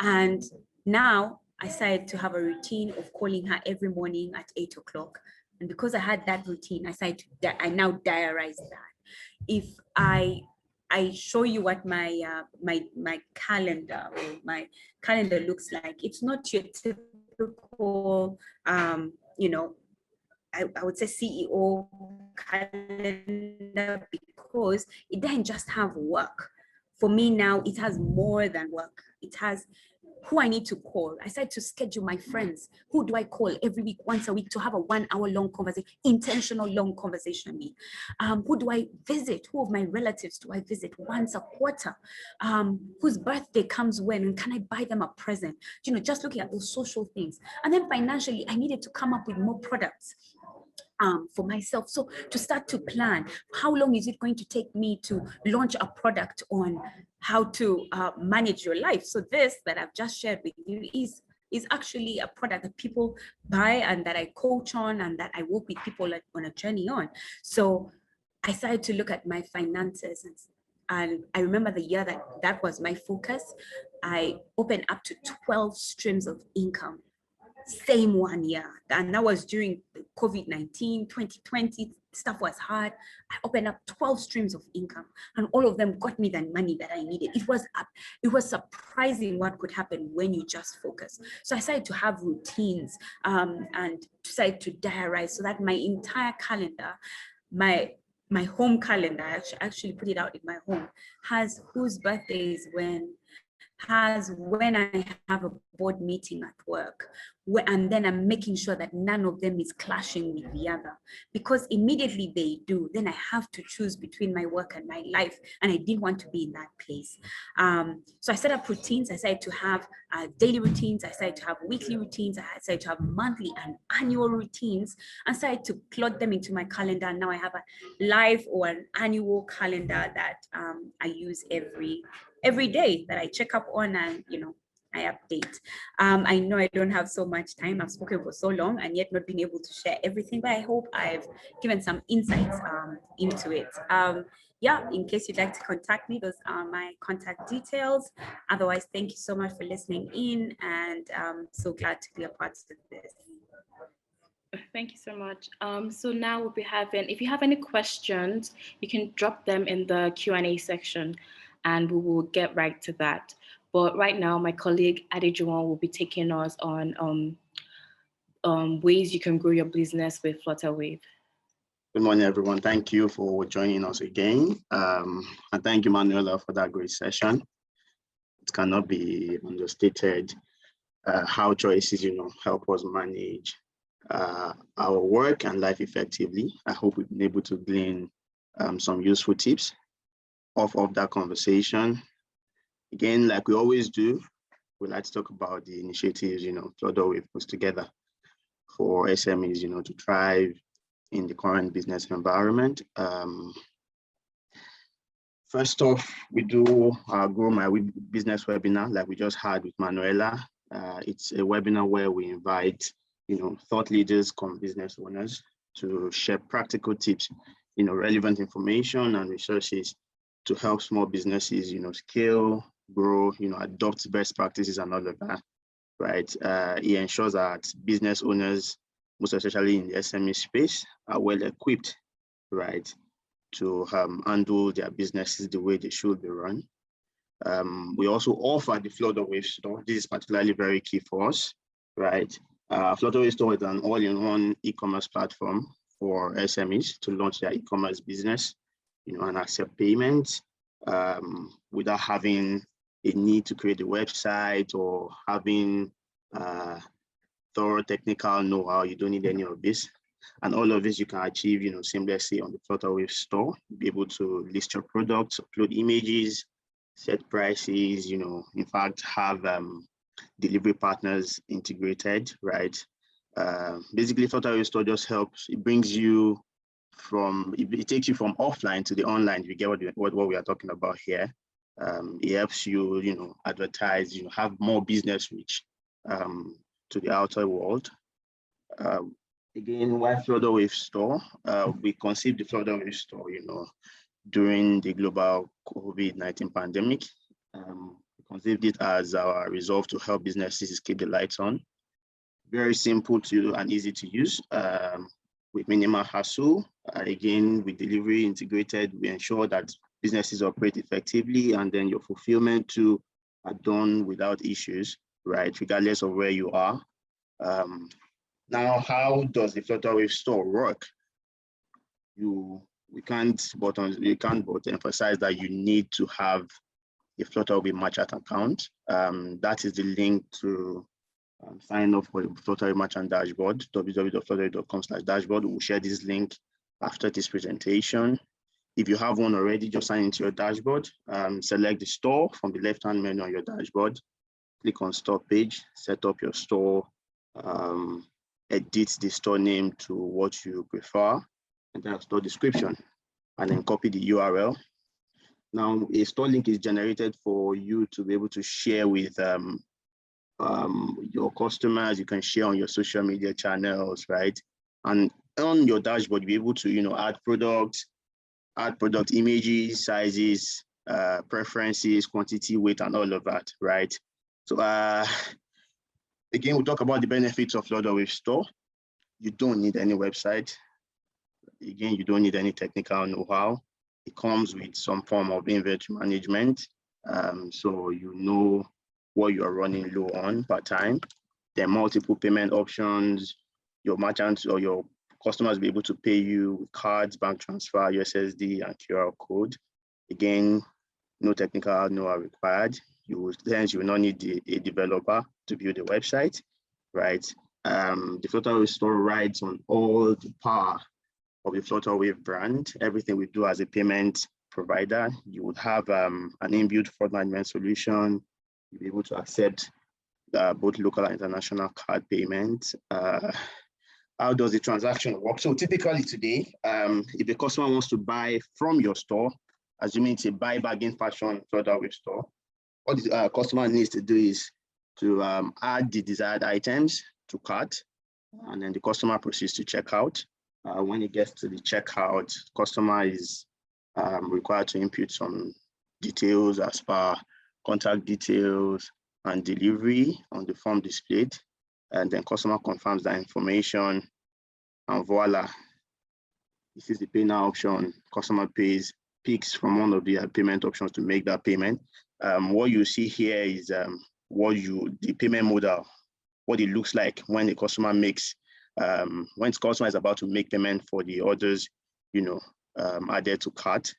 And now I started to have a routine of calling her every morning at 8 o'clock. And because I had that routine, I now diarize that. If I show you what my calendar looks like, it's not your typical I would say CEO calendar, because it doesn't just have work. For me now, it has more than work. It has who I need to call. I started to schedule my friends. Who do I call every week, once a week, to have a 1 hour long conversation, intentional long conversation with? Who do I visit? Who of my relatives do I visit once a quarter? Whose birthday comes when? And can I buy them a present? Just looking at those social things. And then financially, I needed to come up with more products for myself. So to start to plan, how long is it going to take me to launch a product on how to manage your life? So this that I've just shared with you is actually a product that people buy and that I coach on and that I work with people on a journey on. So I started to look at my finances, and I remember the year that was my focus. I opened up to 12 streams of income. Same 1 year, and that was during COVID-19, 2020. Stuff was hard. I opened up 12 streams of income, and all of them got me the money that I needed. It was surprising what could happen when you just focus. So I started to have routines and decided to diarize, so that my entire calendar, my home calendar, I actually put it out in my home, has whose birthday is when, has when I have a board meeting at work, and then I'm making sure that none of them is clashing with the other, because immediately they do, then I have to choose between my work and my life, and I didn't want to be in that place. So I set up routines. I started to have daily routines. I started to have weekly routines. I started to have monthly and annual routines, and started to plot them into my calendar. And now I have a live or an annual calendar that I use every day, that I check up on and I update. I know I don't have so much time. I've spoken for so long and yet not been able to share everything, but I hope I've given some insights into it. yeah, in case you'd like to contact me, those are my contact details. Otherwise, thank you so much for listening in, and I'm so glad to be a part of this. Thank you so much. So now we'll be having, if you have any questions, you can drop them in the Q&A section and we will get right to that. But right now, my colleague Adejuwon will be taking us on ways you can grow your business with Flutterwave. Good morning, everyone. Thank you for joining us again. And thank you, Manuela, for that great session. It cannot be understated how choices, help us manage our work and life effectively. I hope we've been able to glean some useful tips off of that conversation. Again, like we always do, we like to talk about the initiatives, Flutterwave puts together for SMEs, to thrive in the current business environment. First off, we do our Grow My Business webinar, like we just had with Manuela. It's a webinar where we invite, thought leaders, business owners to share practical tips, relevant information and resources to help small businesses, scale, grow, adopt best practices and all of that, right? It ensures that business owners, most especially in the SME space, are well equipped, right, to handle their businesses the way they should be run. We also offer the Flutterwave store. This is particularly very key for us, right? Flutterwave store is an all-in-one e-commerce platform for SMEs to launch their e-commerce business, and accept payments without having a need to create a website or having thorough technical know-how. You don't need any of this. And all of this you can achieve, seamlessly on the Flutterwave store. You'll be able to list your products, upload images, set prices, in fact, have delivery partners integrated, right? Basically, Flutterwave store just helps. It brings you it takes you from offline to the online. You get what we are talking about here. It helps you, advertise, have more business reach to the outer world. Again, why Flutterwave store? We conceived the Flutterwave store, during the global COVID-19 pandemic. We conceived it as our resolve to help businesses keep the lights on. Very simple to and easy to use, with minimal hassle. Again, with delivery integrated, we ensure that businesses operate effectively, and then your fulfillment too are done without issues, right? Regardless of where you are. Now, how does the Flutterwave store work? We can't but emphasize that you need to have a Flutterwave merchant account. That is the link to sign up for the Flutterwave merchant dashboard, www.flutterwave.com/dashboard. We'll share this link after this presentation. If you have one already, just sign into your dashboard. Select the store from the left-hand menu on your dashboard. Click on store page, set up your store, edit the store name to what you prefer, and then store description, and then copy the URL. Now, a store link is generated for you to be able to share with your customers. You can share on your social media channels, right? And on your dashboard, you'll be able to, add product images, sizes, preferences, quantity, weight, and all of that, right? So again, we'll talk about the benefits of Flutterwave store. You don't need any website. Again, you don't need any technical know-how. It comes with some form of inventory management. So you know what you're running low on per time. There are multiple payment options. Your merchants or your customers will be able to pay you with cards, bank transfer, USSD, and QR code. Again, no technical know-how required. You will not need a developer to build a website, right? The Flutterwave store rides on all the power of the Flutterwave brand. Everything we do as a payment provider, you would have an inbuilt fraud management solution. You'll be able to accept both local and international card payments. How does the transaction work? So typically today, if a customer wants to buy from your store, assuming it's a buy bargain fashion Flutterwave store, what the customer needs to do is to add the desired items to cart, and then the customer proceeds to check out. When it gets to the checkout, customer is required to input some details as per contact details and delivery on the form displayed. And then customer confirms that information, and voila, this is the pay now option. Customer picks from one of the payment options to make that payment. What you see here is the payment model, what it looks like when the customer makes, when the customer is about to make payment for the orders, added to cart.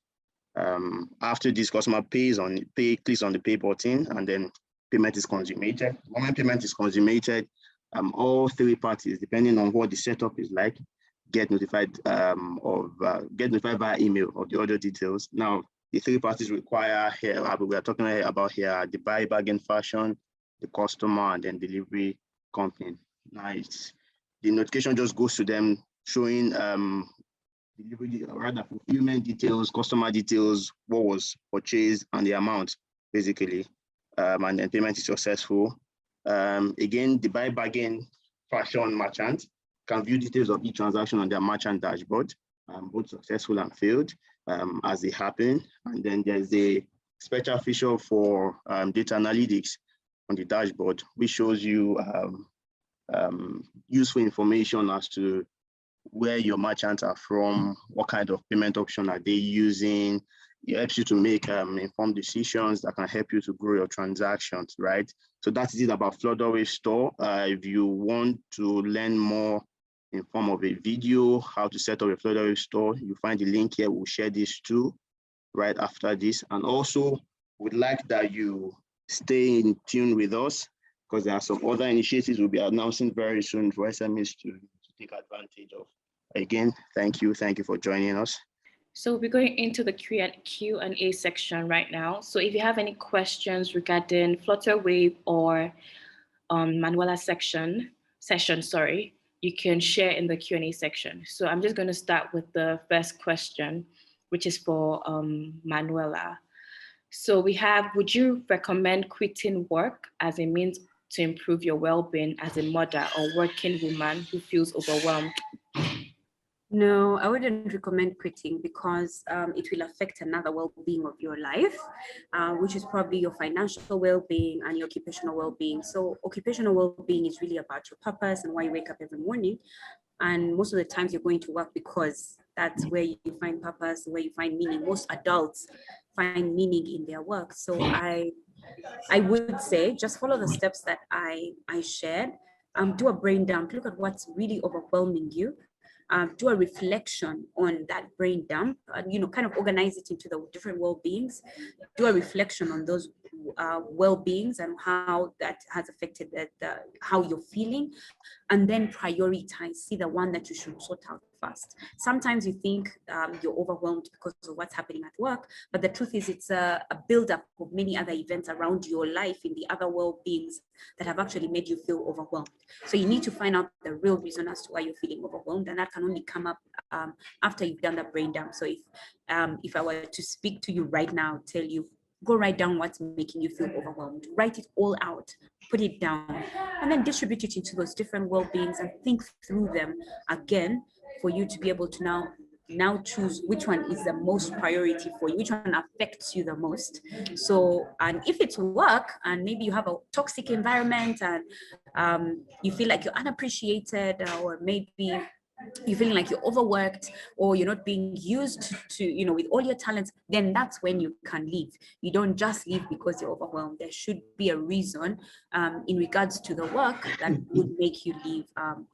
After this, customer clicks on the pay button, and then payment is consummated. When payment is consummated, all three parties, depending on what the setup is like, get notified via email of the order details. Now, the three parties require here, we are talking about here, the buy bargain fashion, the customer, and then delivery company. Nice. The notification just goes to them showing fulfillment details, customer details, what was purchased, and the amount, basically. And then payment is successful. Again, the buy bargain fashion merchant can view details of each transaction on their merchant dashboard, both successful and failed as they happen. And then there's a special feature for data analytics on the dashboard, which shows you useful information as to where your merchants are from, what kind of payment option are they using. It helps you to make informed decisions that can help you to grow your transactions, right? So that's it about Flutterwave store. If you want to learn more in form of a video, how to set up a Flutterwave store, you find the link here. We'll share this too right after this. And also, we'd like that you stay in tune with us, because there are some other initiatives we'll be announcing very soon for SMEs to take advantage of. Again, thank you for joining us. So we're going into the Q&A section right now. So if you have any questions regarding Flutterwave or Manuela session, you can share in the Q&A section. So I'm just going to start with the first question, which is for Manuela. So we have, would you recommend quitting work as a means to improve your well-being as a mother or working woman who feels overwhelmed? No, I wouldn't recommend quitting, because it will affect another well-being of your life, which is probably your financial well-being and your occupational well-being. So occupational well-being is really about your purpose and why you wake up every morning. And most of the times you're going to work because that's where you find purpose, where you find meaning. Most adults find meaning in their work. So I would say just follow the steps that I shared. Do a brain dump, look at what's really overwhelming you. Do a reflection on that brain dump, kind of organize it into the different well-beings. Do a reflection on those well-beings and how that has affected how you're feeling, and then prioritize, see the one that you should sort out first. Sometimes you think you're overwhelmed because of what's happening at work, but the truth is it's a buildup of many other events around your life in the other well-beings that have actually made you feel overwhelmed. So you need to find out the real reason as to why you're feeling overwhelmed, and that can only come up after you've done the brain dump. So if I were to speak to you right now, tell you, go write down what's making you feel overwhelmed, write it all out, put it down, and then distribute it into those different well-beings and think through them again for you to be able to now choose which one is the most priority for you, which one affects you the most. So, and if it's work and maybe you have a toxic environment and you feel like you're unappreciated, or maybe you're feeling like you're overworked or you're not being used to, with all your talents, then that's when you can leave. You don't just leave because you're overwhelmed. There should be a reason in regards to the work that would make you leave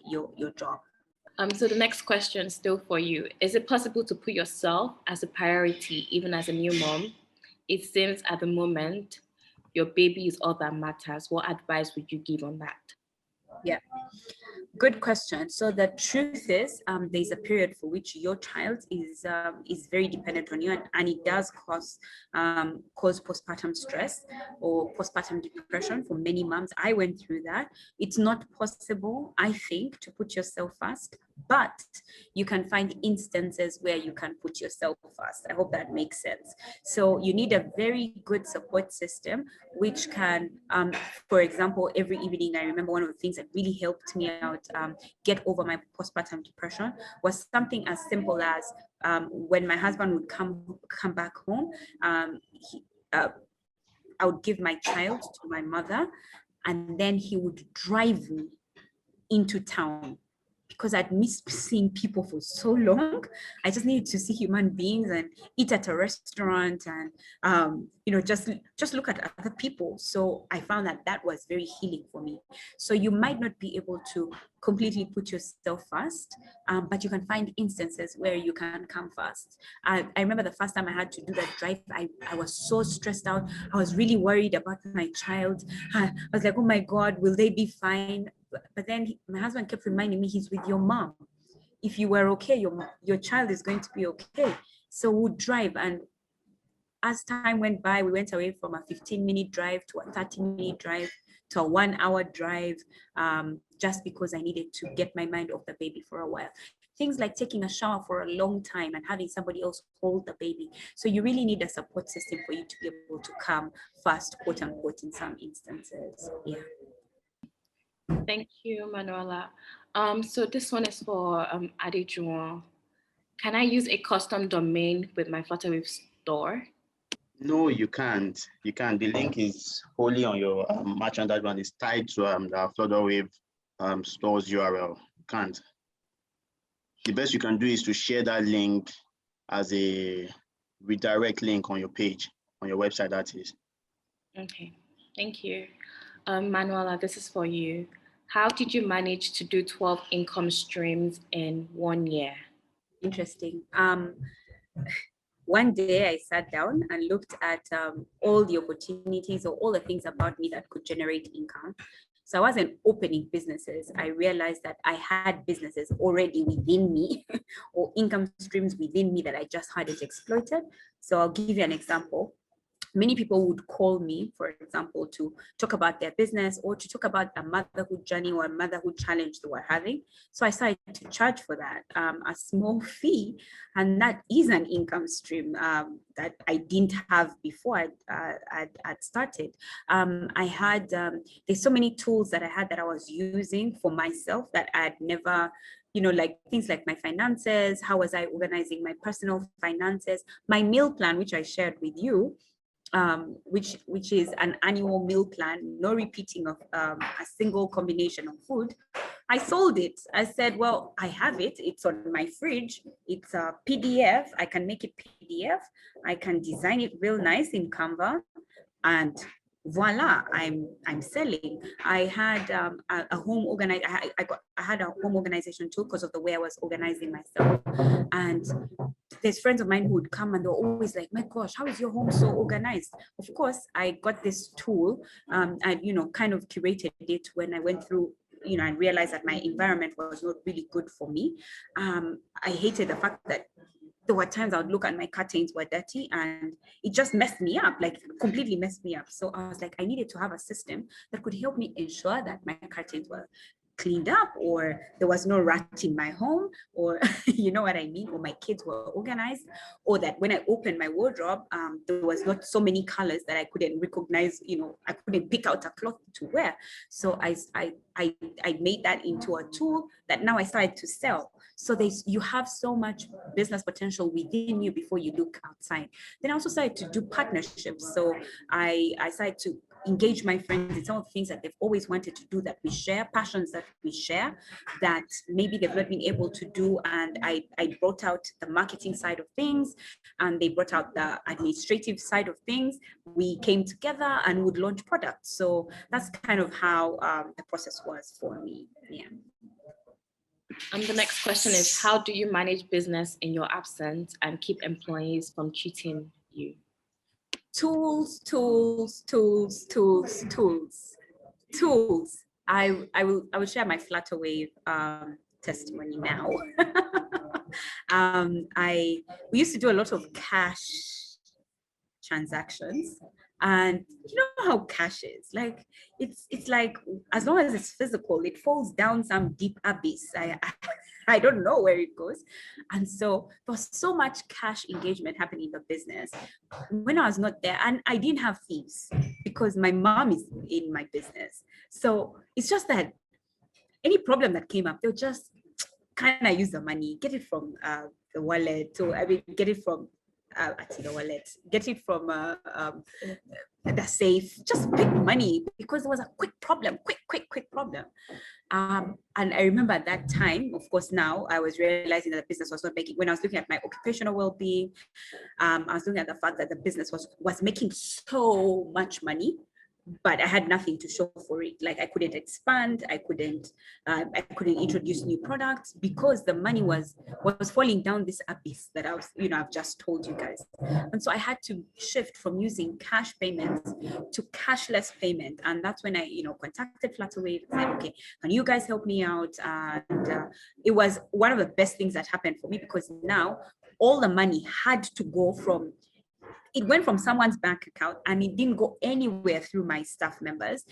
your job. So the next question is still for you. Is it possible to put yourself as a priority, even as a new mom? It seems at the moment, your baby is all that matters. What advice would you give on that? Yeah, good question. So the truth is, there's a period for which your child is very dependent on you, and it does cause postpartum stress or postpartum depression for many moms. I went through that. It's not possible, I think, to put yourself first, but you can find instances where you can put yourself first. I hope that makes sense. So you need a very good support system, which can, for example, every evening, I remember one of the things that really helped me out get over my postpartum depression was something as simple as when my husband would come back home, I would give my child to my mother, and then he would drive me into town because I'd missed seeing people for so long. I just needed to see human beings and eat at a restaurant and, just look at other people. So I found that was very healing for me. So you might not be able to completely put yourself first, but you can find instances where you can come first. I remember the first time I had to do that drive, I was so stressed out. I was really worried about my child. I was like, oh my God, will they be fine? But then my husband kept reminding me, he's with your mom. If you were okay, your child is going to be okay. So we'd drive, and as time went by, we went away from a 15-minute drive to a 30-minute drive to a 1-hour drive, just because I needed to get my mind off the baby for a while. Things like taking a shower for a long time and having somebody else hold the baby. So you really need a support system for you to be able to come first, quote unquote, in some instances. Yeah. Thank you, Manuela. So this one is for Adejuwon. Can I use a custom domain with my Flutterwave store? No, you can't. You can't. The link is wholly on your merchandise one. It's tied to the Flutterwave store's URL. You can't. The best you can do is to share that link as a redirect link on your page, on your website, that is. Okay, thank you. Manuela, this is for you. How did you manage to do 12 income streams in 1 year? Interesting. One day I sat down and looked at all the opportunities or all the things about me that could generate income. So I wasn't opening businesses. I realized that I had businesses already within me or income streams within me that I just hadn't exploited. So I'll give you an example. Many people would call me, for example, to talk about their business or to talk about a motherhood journey or a motherhood challenge they were having. So I started to charge for that, a small fee, and that is an income stream that I didn't have before I'd started. I had, there's so many tools that I had that I was using for myself that I'd never, like things like my finances, how was I organizing my personal finances, my meal plan, which I shared with you, which is an annual meal plan, no repeating of a single combination of food. I sold it. I said, well, I have it. It's on my fridge. It's a PDF. I can make it PDF. I can design it real nice in Canva, and voila, I'm selling. I had a home organized. I had a home organization tool because of the way I was organizing myself. And there's friends of mine who would come and they're always like, my gosh, how is your home so organized? Of course, I got this tool. I kind of curated it when I went through, and realized that my environment was not really good for me. I hated the fact that there were times I would look and my curtains were dirty and it just messed me up, like completely messed me up. So I was like, I needed to have a system that could help me ensure that my curtains were cleaned up, or there was no rat in my home, or you know what I mean, or my kids were organized, or that when I opened my wardrobe, there was not so many colors that I couldn't recognize, I couldn't pick out a cloth to wear. So I made that into a tool that now I started to sell. So you have so much business potential within you before you look outside. Then I also started to do partnerships. So I started to engage my friends in some of the things that they've always wanted to do, that we share, passions that we share, that maybe they've not been able to do. And I brought out the marketing side of things, and they brought out the administrative side of things. We came together and would launch products. So that's kind of how the process was for me. Yeah. The next question is, how do you manage business in your absence and keep employees from cheating you? Tools. I will share my Flutterwave testimony now. We used to do a lot of cash transactions, and you know how cash is, like it's like, as long as it's physical, it falls down some deep abyss. I don't know where it goes. And so there was so much cash engagement happening in the business when I was not there, and I didn't have thieves because my mom is in my business. So it's just that any problem that came up, they'll just kind of use the money, get it from the wallet, or I mean, get it from the wallet, get it from the safe, just pick money because there was a quick problem, quick problem. And I remember at that time, of course, now I was realizing that the business was not making, when I was looking at my occupational well-being, I was looking at the fact that the business was making so much money, but I had nothing to show for it. Like I couldn't expand, I couldn't introduce new products because the money was falling down this abyss that I was, I've just told you guys. And so I had to shift from using cash payments to cashless payment. And that's when I, contacted Flutterwave and said, okay, can you guys help me out? And it was one of the best things that happened for me, because now all the money had to go from, it went from someone's bank account and it didn't go anywhere through my staff members.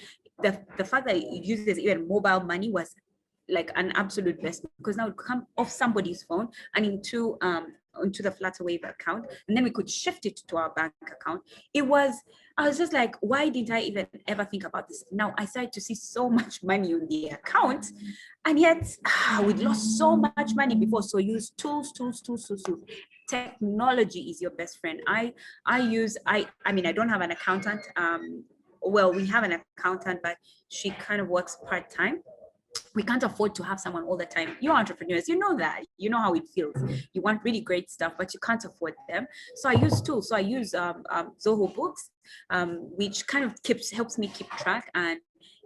The fact that it uses even mobile money was like an absolute best, because now it would come off somebody's phone and into the Flutterwave account, and then we could shift it to our bank account. I was just like, why didn't I even ever think about this? Now I started to see so much money on the account, and yet we'd lost so much money before. So use tools. Technology is your best friend. I mean, I don't have an accountant. Well, we have an accountant, but she kind of works part-time. We can't afford to have someone all the time. You're entrepreneurs, you know that, you know how it feels. You want really great stuff, but you can't afford them. So I use tools. So I use Zoho Books, which kind of helps me keep track and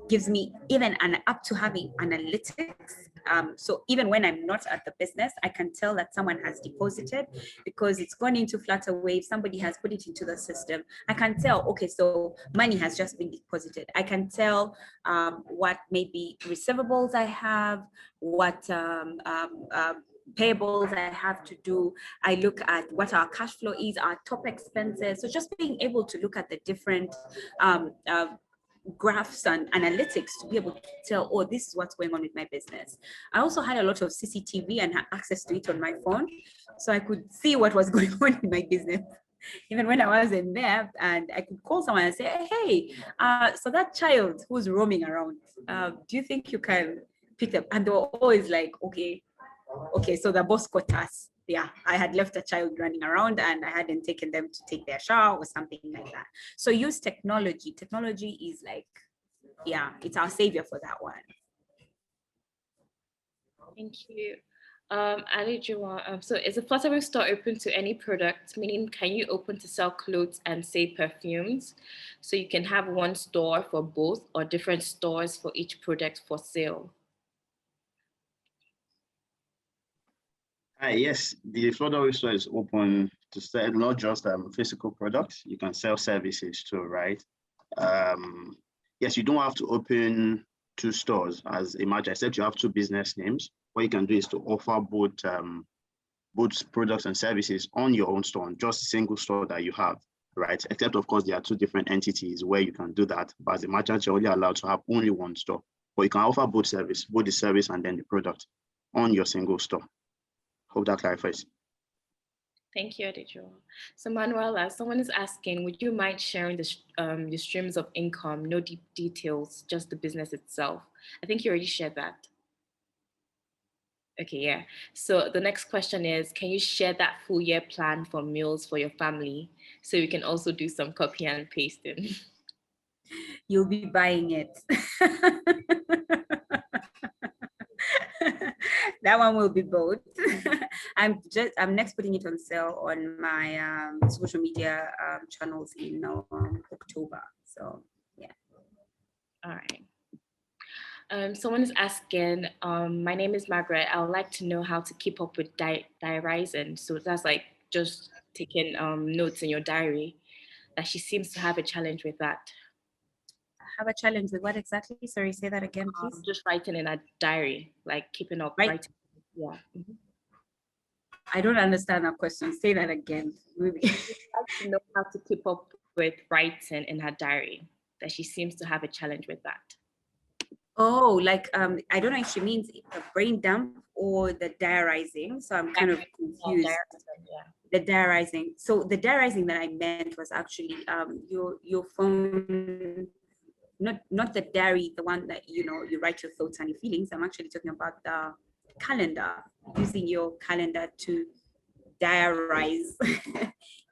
gives me even up to having analytics. So even when I'm not at the business, I can tell that someone has deposited because it's gone into Flutterwave. Somebody has put it into the system. I can tell, okay, so money has just been deposited. I can tell what maybe receivables I have, what payables I have to do. I look at what our cash flow is, our top expenses. So just being able to look at the different graphs and analytics to be able to tell, oh, this is what's going on with my business. I also had a lot of CCTV and had access to it on my phone, so I could see what was going on in my business even when I wasn't there, and I could call someone and say, hey, so that child who's roaming around, do you think you can pick them? And they were always like, okay, so the boss caught us. Yeah, I had left a child running around and I hadn't taken them to take their shower or something like that. So use technology. Technology is like, yeah, it's our savior for that one. Thank you. Ali Juwan, so is the Flutterwave store open to any product? Meaning, can you open to sell clothes and say perfumes? So you can have one store for both or different stores for each product for sale? Yes, the Flutterwave store is open to sell not just physical products. You can sell services too, right? Yes, you don't have to open two stores. As Imagine, except you have two business names. What you can do is to offer both products and services on your own store, on just a single store that you have, right? Except, of course, there are two different entities where you can do that. But as a merchant, you're only allowed to have only one store. But you can offer both the service and then the product on your single store. Hope that clarifies. Thank you, Adijo. So Manuela, someone is asking, would you mind sharing the streams of income? No deep details, just the business itself. I think you already shared that. Okay, yeah. So the next question is, can you share that full year plan for meals for your family? So we can also do some copy and pasting. You'll be buying it. That one will be both. I'm next putting it on sale on my social media channels in October. So yeah. All right. Someone is asking, my name is Margaret. I would like to know how to keep up with diarizing. So that's like just taking notes in your diary. That she seems to have a challenge with that. Have a challenge with what exactly? Sorry, say that again, please. Just writing in a diary, like keeping up. Right. Writing. Yeah. Mm-hmm. I don't understand that question. Say that again. I'd like to know how to keep up with writing in her diary. That she seems to have a challenge with that. Oh, like I don't know if she means the brain dump or the diarizing. So I'm kind of confused. The diarizing. So the diarizing that I meant was actually your phone, not not the diary, the one that, you know, you write your thoughts and your feelings. I'm actually talking about the calendar, using your calendar to diarize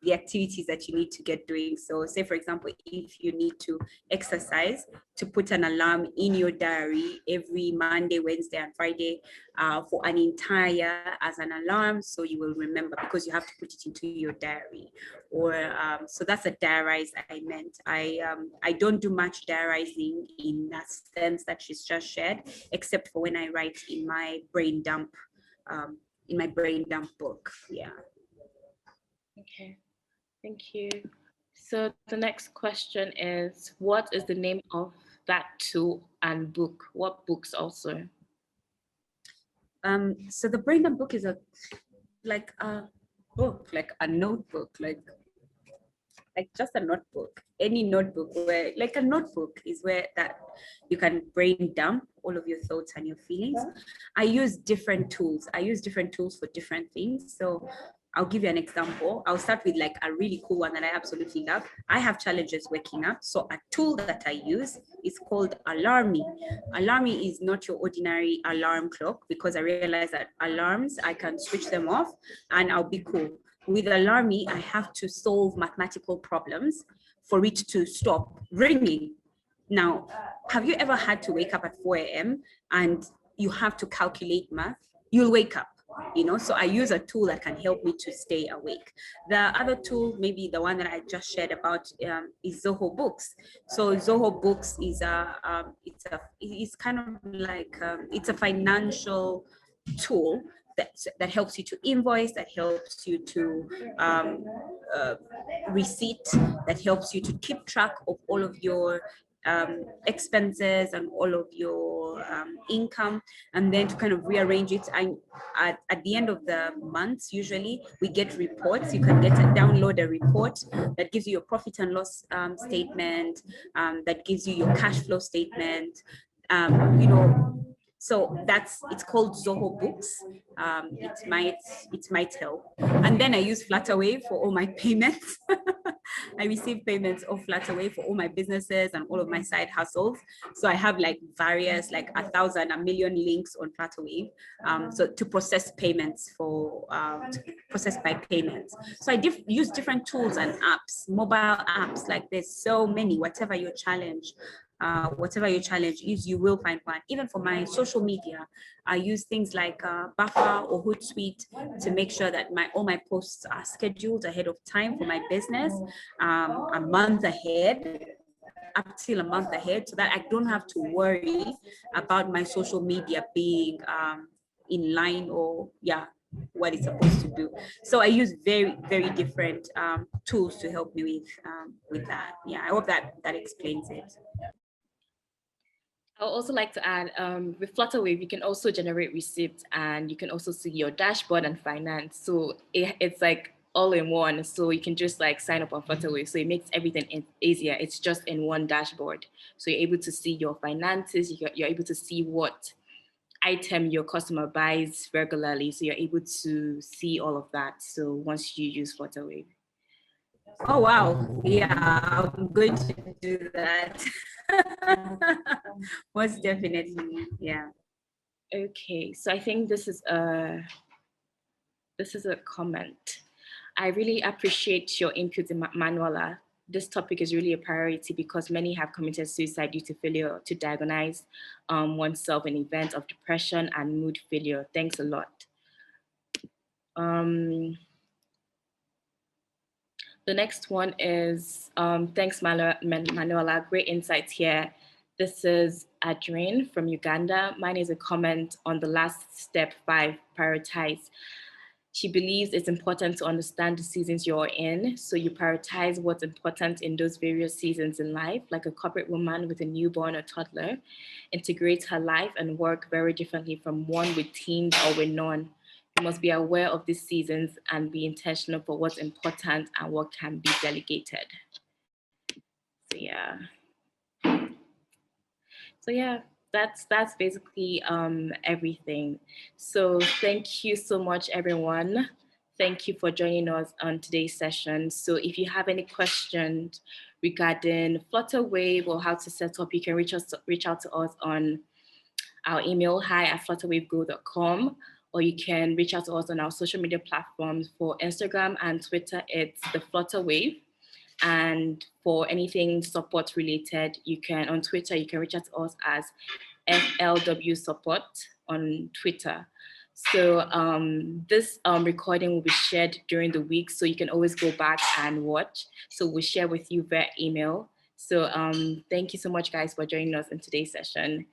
the activities that you need to get doing. So say, for example, if you need to exercise, to put an alarm in your diary every Monday, Wednesday, and Friday for an entire as an alarm, so you will remember, because you have to put it into your diary. Or so that's a diarize I meant. I don't do much diarizing in that sense that she's just shared, except for when I write in my brain dump book. Yeah. Okay, thank you. So the next question is, what is the name of that tool and book? What books also? So the brain dump book is like a book, like a notebook, like just a notebook. Any notebook, where like a notebook is where that you can brain dump all of your thoughts and your feelings. I use different tools for different things. So I'll give you an example. I'll start with like a really cool one that I absolutely love. I have challenges waking up, so a tool that I use is called Alarmy. Alarmy is not your ordinary alarm clock, because I realize that alarms, I can switch them off and I'll be cool. With Alarmy, I have to solve mathematical problems for it to stop ringing. Now, have you ever had to wake up at 4 a.m. and you have to calculate math? You'll wake up, you know? So I use a tool that can help me to stay awake. The other tool, maybe the one that I just shared about, is Zoho Books. So Zoho Books is it's kind of like, it's a financial tool that helps you to invoice, that helps you to receipt, that helps you to keep track of all of your expenses and all of your income, and then to kind of rearrange it. And at the end of the month, usually we get reports. You can download a report that gives you your profit and loss statement, that gives you your cash flow statement, you know. So it's called Zoho Books. It might help. And then I use Flutterwave for all my payments. I receive payments of Flutterwave for all my businesses and all of my side hustles. So I have like various, like 1,000, 1,000,000 links on Flutterwave. So to process payments to process my payments. So I use different tools and apps, mobile apps, like there's so many. Whatever your challenge is, you will find one. Even for my social media, I use things like Buffer or Hootsuite to make sure that all my posts are scheduled ahead of time for my business, a month ahead, up till a month ahead, so that I don't have to worry about my social media being in line, or what it's supposed to do. So I use very, very different tools to help me with that. Yeah, I hope that explains it. I would also like to add, with Flutterwave, you can also generate receipts, and you can also see your dashboard and finance. So it's like all in one. So you can just like sign up on Flutterwave. So it makes everything easier. It's just in one dashboard. So you're able to see your finances. You're able to see what item your customer buys regularly. So you're able to see all of that. So once you use Flutterwave. Oh, wow. Yeah, I'm going to do that. Most definitely. Yeah. Okay, so I think this is a comment. I really appreciate your input, Manuela. This topic is really a priority because many have committed suicide due to failure to diagnose oneself an event of depression and mood failure. Thanks a lot. The next one is, thanks, Manuela, great insights here. This is Adrian from Uganda. Mine is a comment on the last step 5, prioritize. She believes it's important to understand the seasons you're in, so you prioritize what's important in those various seasons in life. Like a corporate woman with a newborn or toddler integrates her life and work very differently from one with teens or with none. You must be aware of these seasons and be intentional for what's important and what can be delegated. So yeah, that's basically everything. So thank you so much, everyone. thank you for joining us on today's session. So if you have any questions regarding Flutterwave or how to set up, you can reach out to us on our email, hi@flutterwavegrow.com, or you can reach out to us on our social media platforms. For Instagram and Twitter, it's the Flutterwave. And for anything support related, on Twitter, you can reach out to us as FLW Support on Twitter. So this recording will be shared during the week, so you can always go back and watch. So we'll share with you via email. So thank you so much, guys, for joining us in today's session.